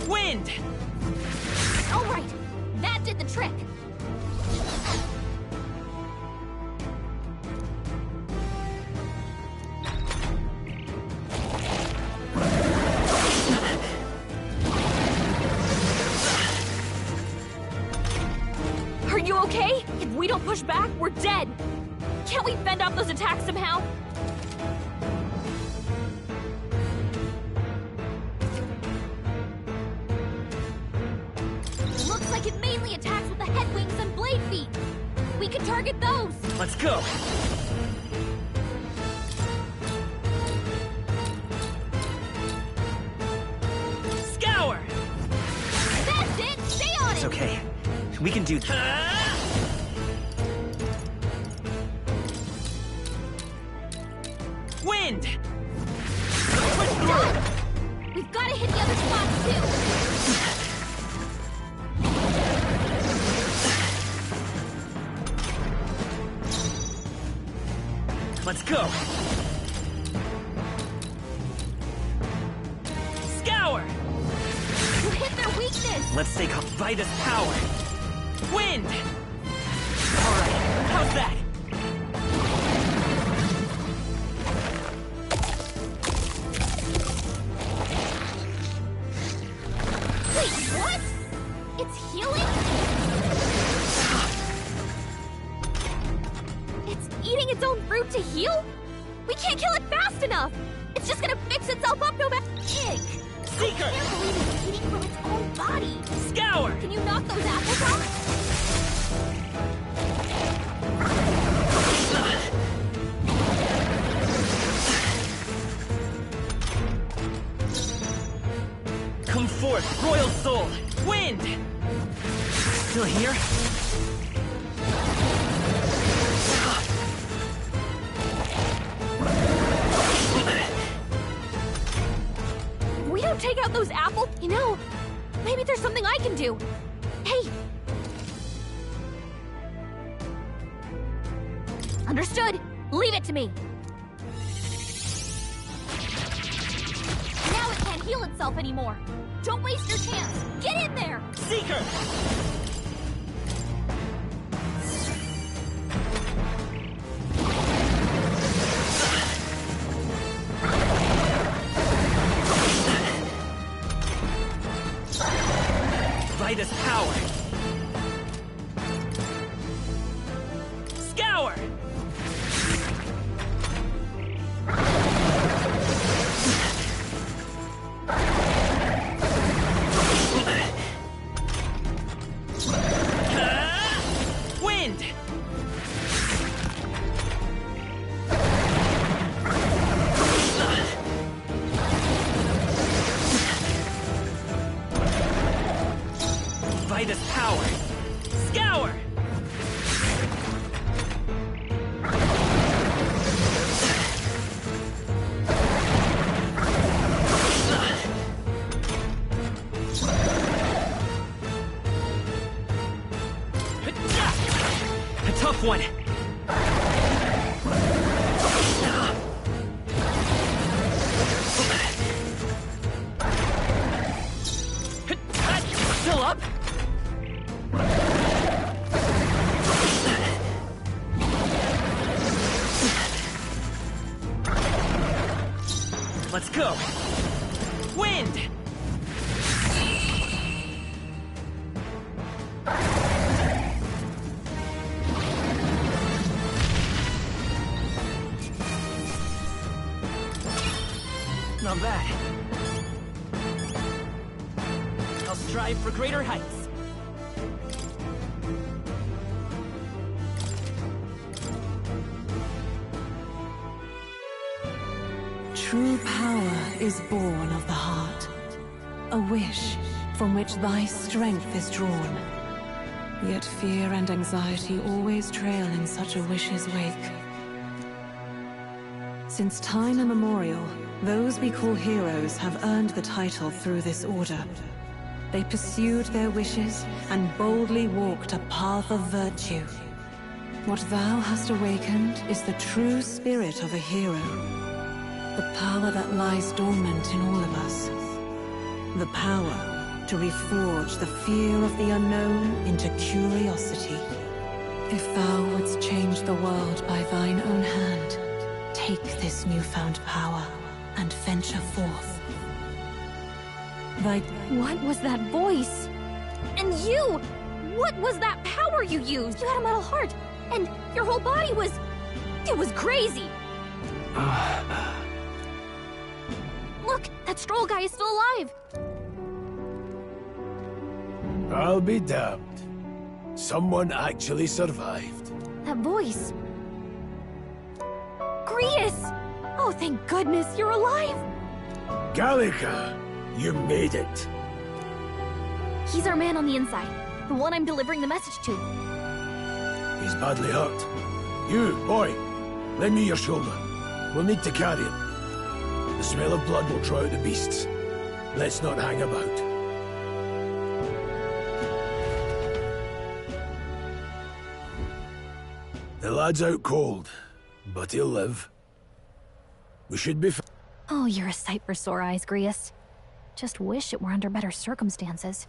Wind! All right, that did the trick. Are you okay? If we don't push back, we're dead. Can't we fend off those attacks somehow? Looks like it mainly attacks with the head wings and blade feet. We can target those. Let's go! Scour! That's it! Stay on It's it! okay. We can do that. Wind! Push through! We've got to hit the other spots, too. Let's go! Scour! You hit their weakness! Let's take off Vida's power! Wind! Alright, how's that? Wait, what? It's healing? It's eating its own fruit to heal? We can't kill it fast enough! It's just gonna fix itself up no matter. Pig! Seeker! I can't believe it's eating from its own body! Scour! Can you knock those apples off? Come forth, Royal Soul! Wind! Still here? If we don't take out those apples, you know, maybe there's something I can do. Hey! Understood. Leave it to me. Now it can't heal itself anymore. Don't waste your chance. Get in there! Seeker! Vida's power! Scour! Wind! Vida's power! Scour! A tough one! Still up? Let's go! Wind! Not bad. I'll strive for greater heights. True power is born of the heart. A wish from which thy strength is drawn. Yet fear and anxiety always trail in such a wish's wake. Since time immemorial, those we call heroes have earned the title through this order. They pursued their wishes and boldly walked a path of virtue. What thou hast awakened is the true spirit of a hero. The power that lies dormant in all of us. The power to reforge the fear of the unknown into curiosity. If thou wouldst change the world by thine own hand, take this newfound power and venture forth. What was that voice? And you! What was that power you used? You had a metal heart, and your whole body was... It was crazy! Look, that Stroll guy is still alive! I'll be damned. Someone actually survived. That voice... Grius! Oh, thank goodness, you're alive! Gallica, you made it. He's our man on the inside, the one I'm delivering the message to. He's badly hurt. You, boy, lend me your shoulder. We'll need to carry him. The smell of blood will draw out the beasts. Let's not hang about. The lad's out cold, but he'll live. We should be Oh, you're a sight for sore eyes, Grius. Just wish it were under better circumstances.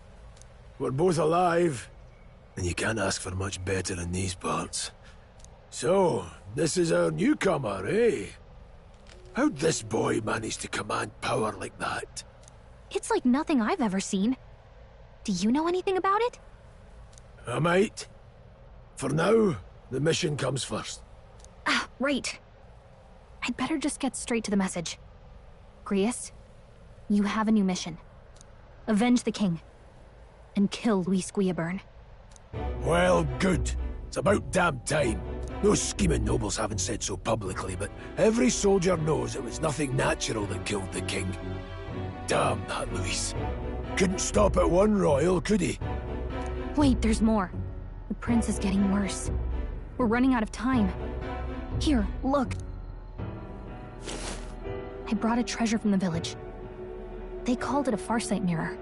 We're both alive, and you can't ask for much better in these parts. So, this is our newcomer, eh? How'd this boy manage to command power like that? It's like nothing I've ever seen. Do you know anything about it? I might. For now, the mission comes first. Ah, right. I'd better just get straight to the message. Grius, you have a new mission. Avenge the king. And kill Luis Guillaburn. Well, good. It's about damn time. Those scheming nobles haven't said so publicly, but every soldier knows it was nothing natural that killed the king. Damn that Luis. Couldn't stop at one royal, could he? Wait, there's more. The prince is getting worse. We're running out of time. Here, look. I brought a treasure from the village. They called it a farsight mirror.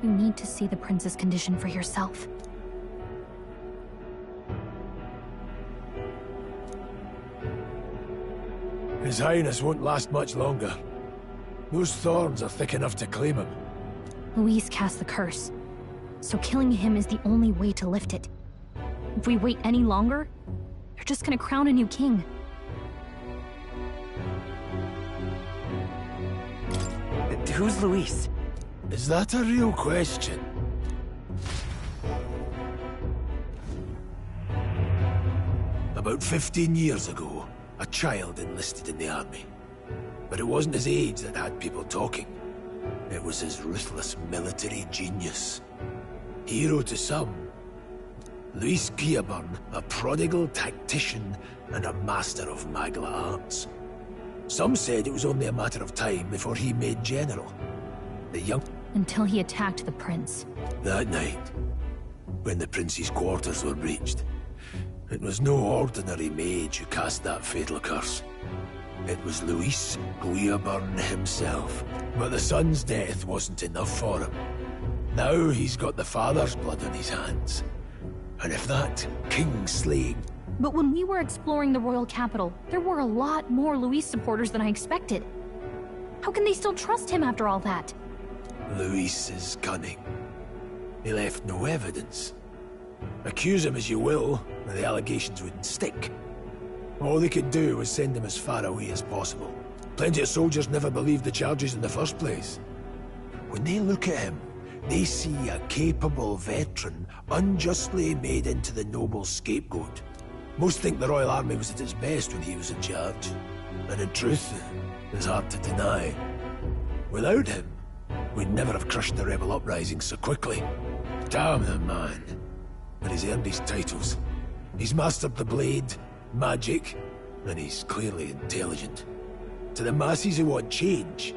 You need to see the prince's condition for yourself. His Highness won't last much longer. Those thorns are thick enough to claim him. Luis cast the curse, so killing him is the only way to lift it. If we wait any longer, they're just gonna crown a new king. Who's Luis? Is that a real question? About 15 years ago, a child enlisted in the army. But it wasn't his age that had people talking. It was his ruthless military genius. Hero to some. Luis Guillaburn, a prodigal tactician and a master of Magla arts. Some said it was only a matter of time before he made general. The young... Until he attacked the prince. That night, when the prince's quarters were breached, it was no ordinary mage who cast that fatal curse. It was Luis Guillaburn himself. But the son's death wasn't enough for him. Now he's got the father's blood on his hands. And if that king slaying... But when we were exploring the royal capital, there were a lot more Luis supporters than I expected. How can they still trust him after all that? Luis is cunning. He left no evidence. Accuse him as you will, and the allegations wouldn't stick. All they could do was send him as far away as possible. Plenty of soldiers never believed the charges in the first place. When they look at him, they see a capable veteran unjustly made into the noble scapegoat. Most think the Royal Army was at its best when he was in charge. And in truth, it's hard to deny. Without him, we'd never have crushed the rebel uprising so quickly. Damn the man. But he's earned his titles. He's mastered the blade, magic, and he's clearly intelligent. To the masses who want change,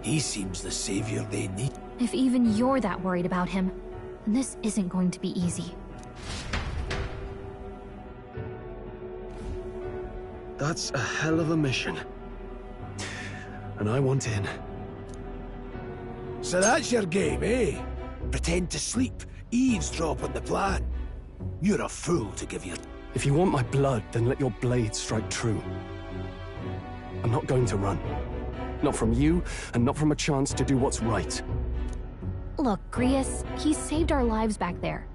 he seems the savior they need. If even you're that worried about him, then this isn't going to be easy. That's a hell of a mission. And I want in. So that's your game, eh? Pretend to sleep, eavesdrop on the plan. You're a fool to give your... If you want my blood, then let your blade strike true. I'm not going to run. Not from you, and not from a chance to do what's right. Look, Grius, he saved our lives back there.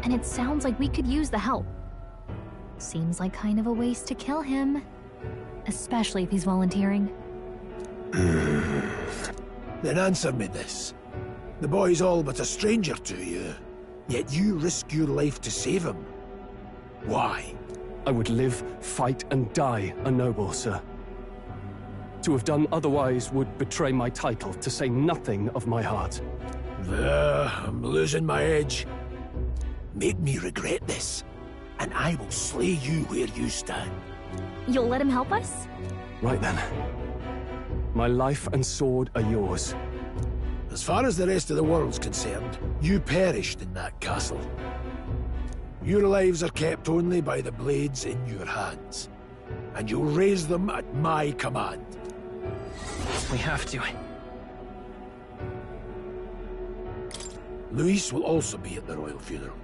And it sounds like we could use the help. Seems like kind of a waste to kill him. Especially if he's volunteering. Then answer me this. The boy's all but a stranger to you, yet you risk your life to save him. Why? I would live, fight, and die a noble, sir. To have done otherwise would betray my title, to say nothing of my heart. I'm losing my edge. Make me regret this, and I will slay you where you stand. You'll let him help us? Right then. My life and sword are yours. As far as the rest of the world's concerned, you perished in that castle. Your lives are kept only by the blades in your hands, and you'll raise them at my command. We have to. Luis will also be at the royal funeral.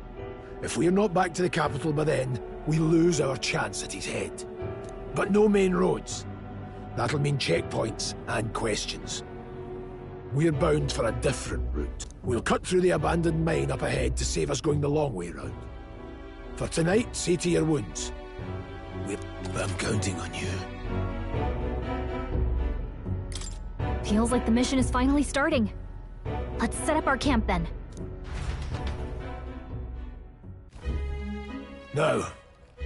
If we're not back to the capital by then, we lose our chance at his head. But no main roads. That'll mean checkpoints and questions. We're bound for a different route. We'll cut through the abandoned mine up ahead to save us going the long way round. For tonight, see to your wounds. I'm counting on you. Feels like the mission is finally starting. Let's set up our camp then. Now,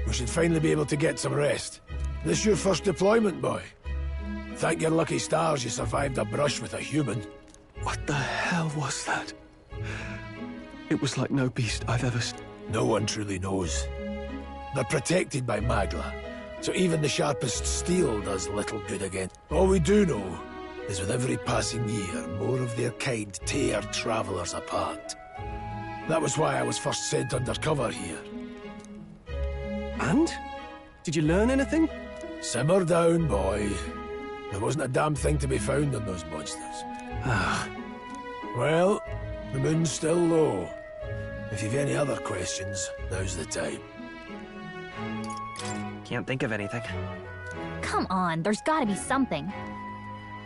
we should finally be able to get some rest. This your first deployment, boy? Thank your lucky stars you survived a brush with a human. What the hell was that? It was like no beast I've ever seen. No one truly knows. They're protected by Magla, so even the sharpest steel does little good again. All we do know is with every passing year, more of their kind tear travelers apart. That was why I was first sent undercover here. And? Did you learn anything? Simmer down, boy. There wasn't a damn thing to be found on those monsters. Well, the moon's still low. If you've any other questions, now's the time. Can't think of anything. Come on, there's gotta be something.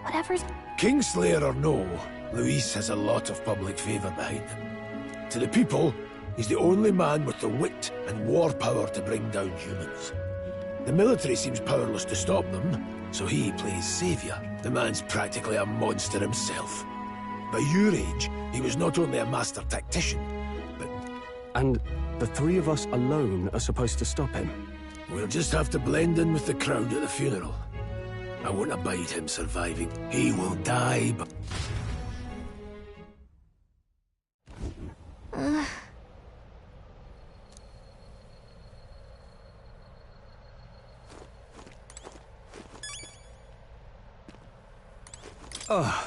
Whatever's... Kingslayer or no, Luis has a lot of public favor behind him. To the people, he's the only man with the wit and war power to bring down humans. The military seems powerless to stop them, so he plays savior. The man's practically a monster himself. By your age, he was not only a master tactician, but... And the three of us alone are supposed to stop him? We'll just have to blend in with the crowd at the funeral. I won't abide him surviving. He will die, but... Well...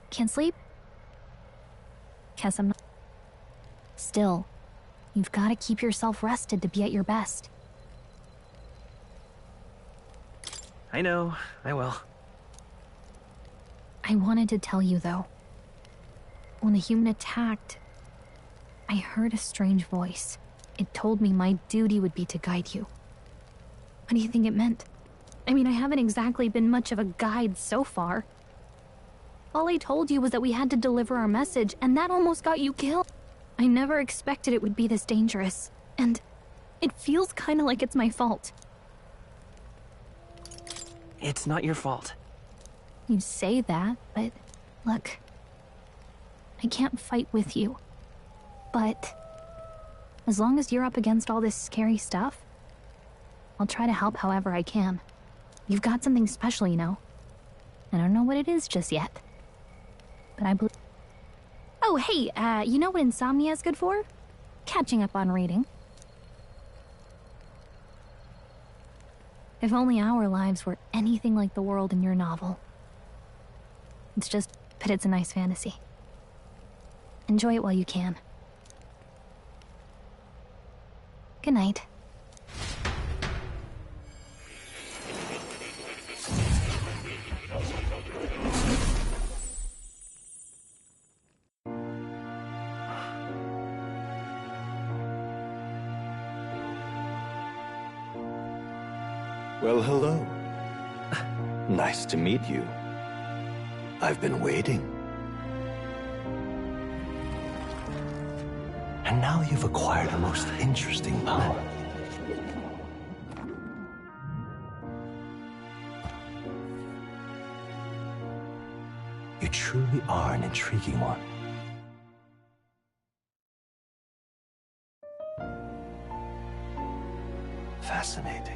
Can't sleep? Guess I'm not. Still, you've got to keep yourself rested to be at your best. I know, I will. I wanted to tell you, though. When the human attacked, I heard a strange voice. It told me my duty would be to guide you. What do you think it meant? I mean, I haven't exactly been much of a guide so far. All I told you was that we had to deliver our message, and that almost got you killed. I never expected it would be this dangerous, and it feels kind of like it's my fault. It's not your fault. You say that, but look, I can't fight with you. But as long as you're up against all this scary stuff, I'll try to help however I can. You've got something special, you know. I don't know what it is just yet. But I believe... Oh, hey, you know what insomnia is good for? Catching up on reading. If only our lives were anything like the world in your novel. But it's a nice fantasy. Enjoy it while you can. Good night. Well, hello. Nice to meet you. I've been waiting. And now you've acquired a most interesting power. You truly are an intriguing one. Fascinating.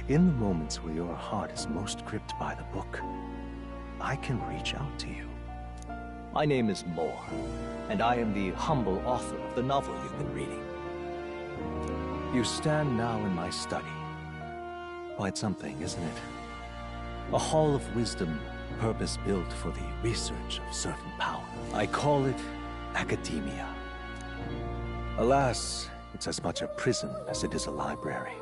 In the moments where your heart is most gripped by the book, I can reach out to you. My name is Moore, and I am the humble author of the novel you've been reading. You stand now in my study. Quite something, isn't it? A hall of wisdom, purpose-built for the research of certain power. I call it academia. Alas, it's as much a prison as it is a library.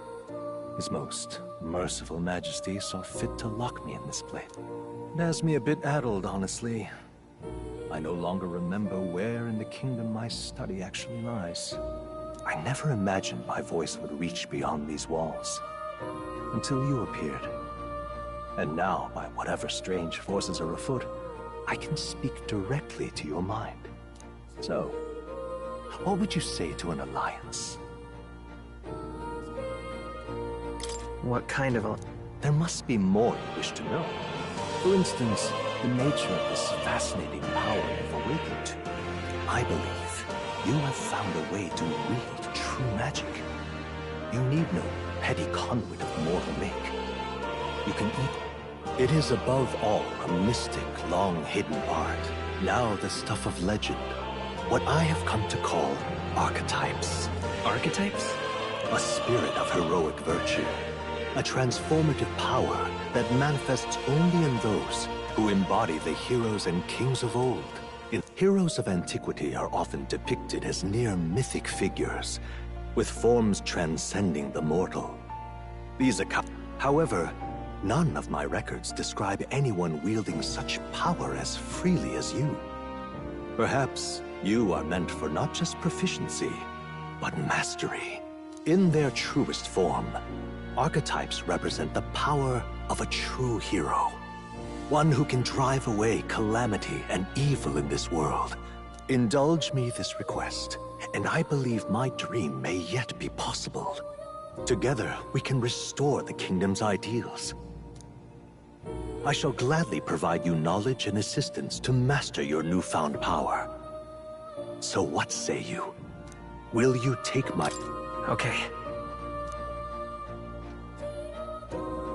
His most merciful majesty saw fit to lock me in this place. It has me a bit addled, honestly. I no longer remember where in the kingdom my study actually lies. I never imagined my voice would reach beyond these walls. Until you appeared. And now, by whatever strange forces are afoot, I can speak directly to your mind. So, what would you say to an alliance? What kind of a... There must be more you wish to know. For instance, the nature of this fascinating power you've awakened to. I believe you have found a way to wield true magic. You need no petty conduit of mortal make. You can It is above all a mystic, long-hidden art, now the stuff of legend. What I have come to call archetypes. Archetypes? A spirit of heroic virtue. A transformative power that manifests only in those who embody the heroes and kings of old. Heroes of antiquity are often depicted as near mythic figures, with forms transcending the mortal. However, none of my records describe anyone wielding such power as freely as you. Perhaps you are meant for not just proficiency, but mastery. In their truest form, archetypes represent the power of a true hero. One who can drive away calamity and evil in this world. Indulge me this request, and I believe my dream may yet be possible. Together, we can restore the kingdom's ideals. I shall gladly provide you knowledge and assistance to master your newfound power. So what say you? Will you take my... Okay.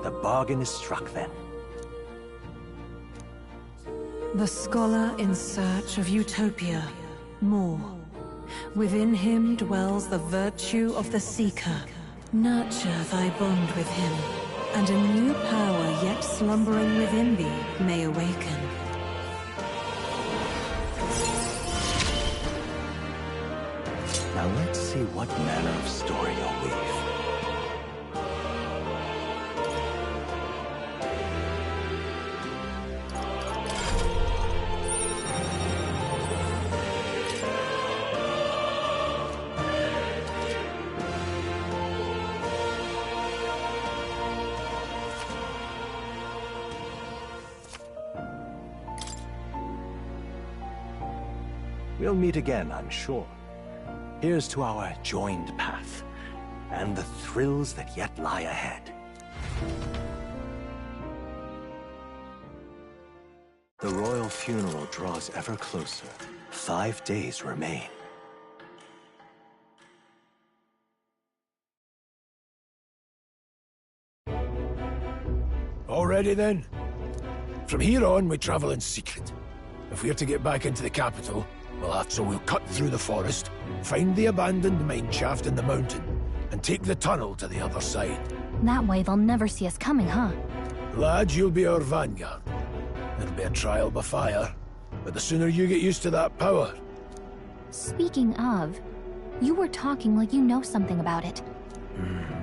The bargain is struck then. The scholar in search of utopia, Moore. Within him dwells the virtue of the seeker. Nurture thy bond with him, and a new power yet slumbering within thee may awaken. Now let's see what manner of story you'll weave. We'll meet again, I'm sure. Here's to our joined path, and the thrills that yet lie ahead. The royal funeral draws ever closer. 5 days remain. Already then? From here on, we travel in secret. If we're to get back into the capital, we'll cut through the forest, find the abandoned mine shaft in the mountain, and take the tunnel to the other side. That way they'll never see us coming, huh? Lad, you'll be our vanguard. It'll be a trial by fire, but the sooner you get used to that power... Speaking of, you were talking like you know something about it.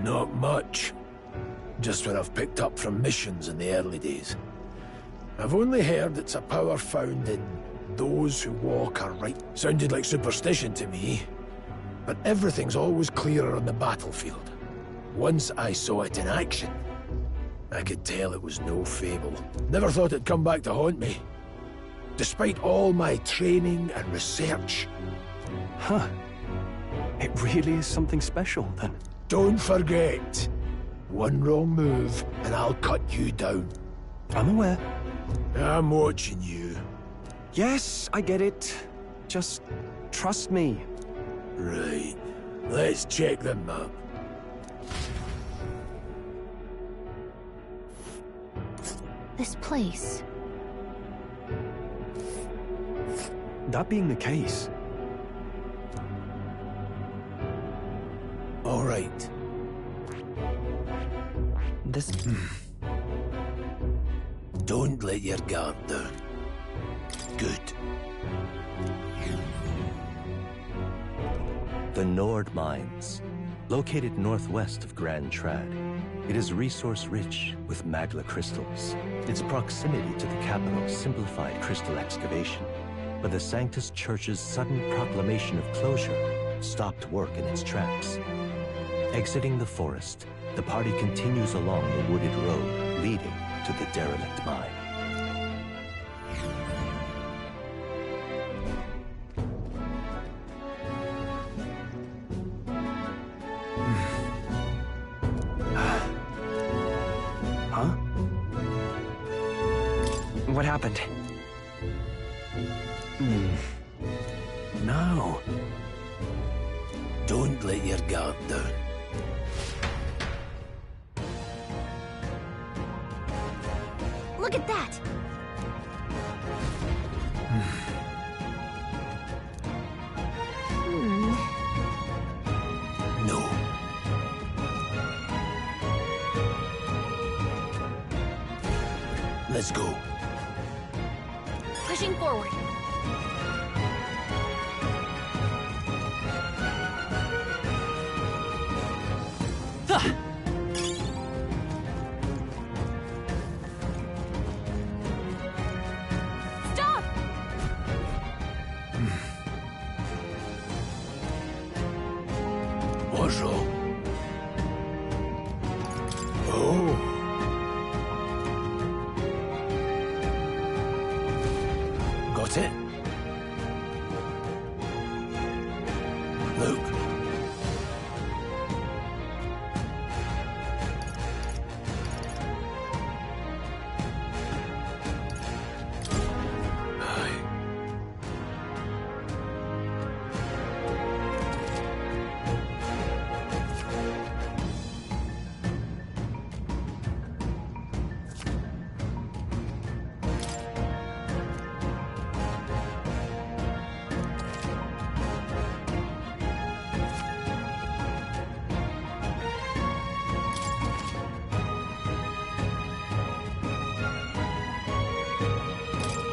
Not much. Just what I've picked up from missions in the early days. I've only heard it's a power found in those who walk are right. Sounded like superstition to me, but everything's always clearer on the battlefield. Once I saw it in action, I could tell it was no fable. Never thought it'd come back to haunt me. Despite all my training and research. Huh. It really is something special, then. Don't forget. One wrong move, and I'll cut you down. I'm aware. I'm watching you. Yes, I get it. Just trust me. Right. Let's check the map. This place. That being the case... All right. This... Don't let your guard down. Good. The Nord Mines, located northwest of Grand Trad. It is resource-rich with magla crystals. Its proximity to the capital simplified crystal excavation, but the Sanctus Church's sudden proclamation of closure stopped work in its tracks. Exiting the forest, the party continues along the wooded road leading to the derelict mine. Huh? What happened? No. Don't let your guard down. Look at that! No. Let's go. Pushing forward. Stop! What's wrong? Oh. Got it? Look.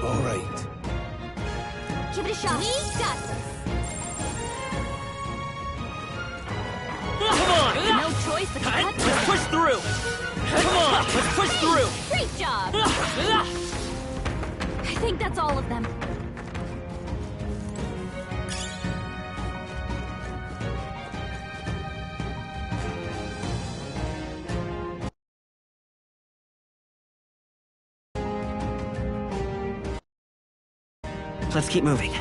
All right. Give it a shot. We got this. Come on! No choice but to cut Let's push through! Come on! Let's push through! Great job! I think that's all of them. Let's keep moving.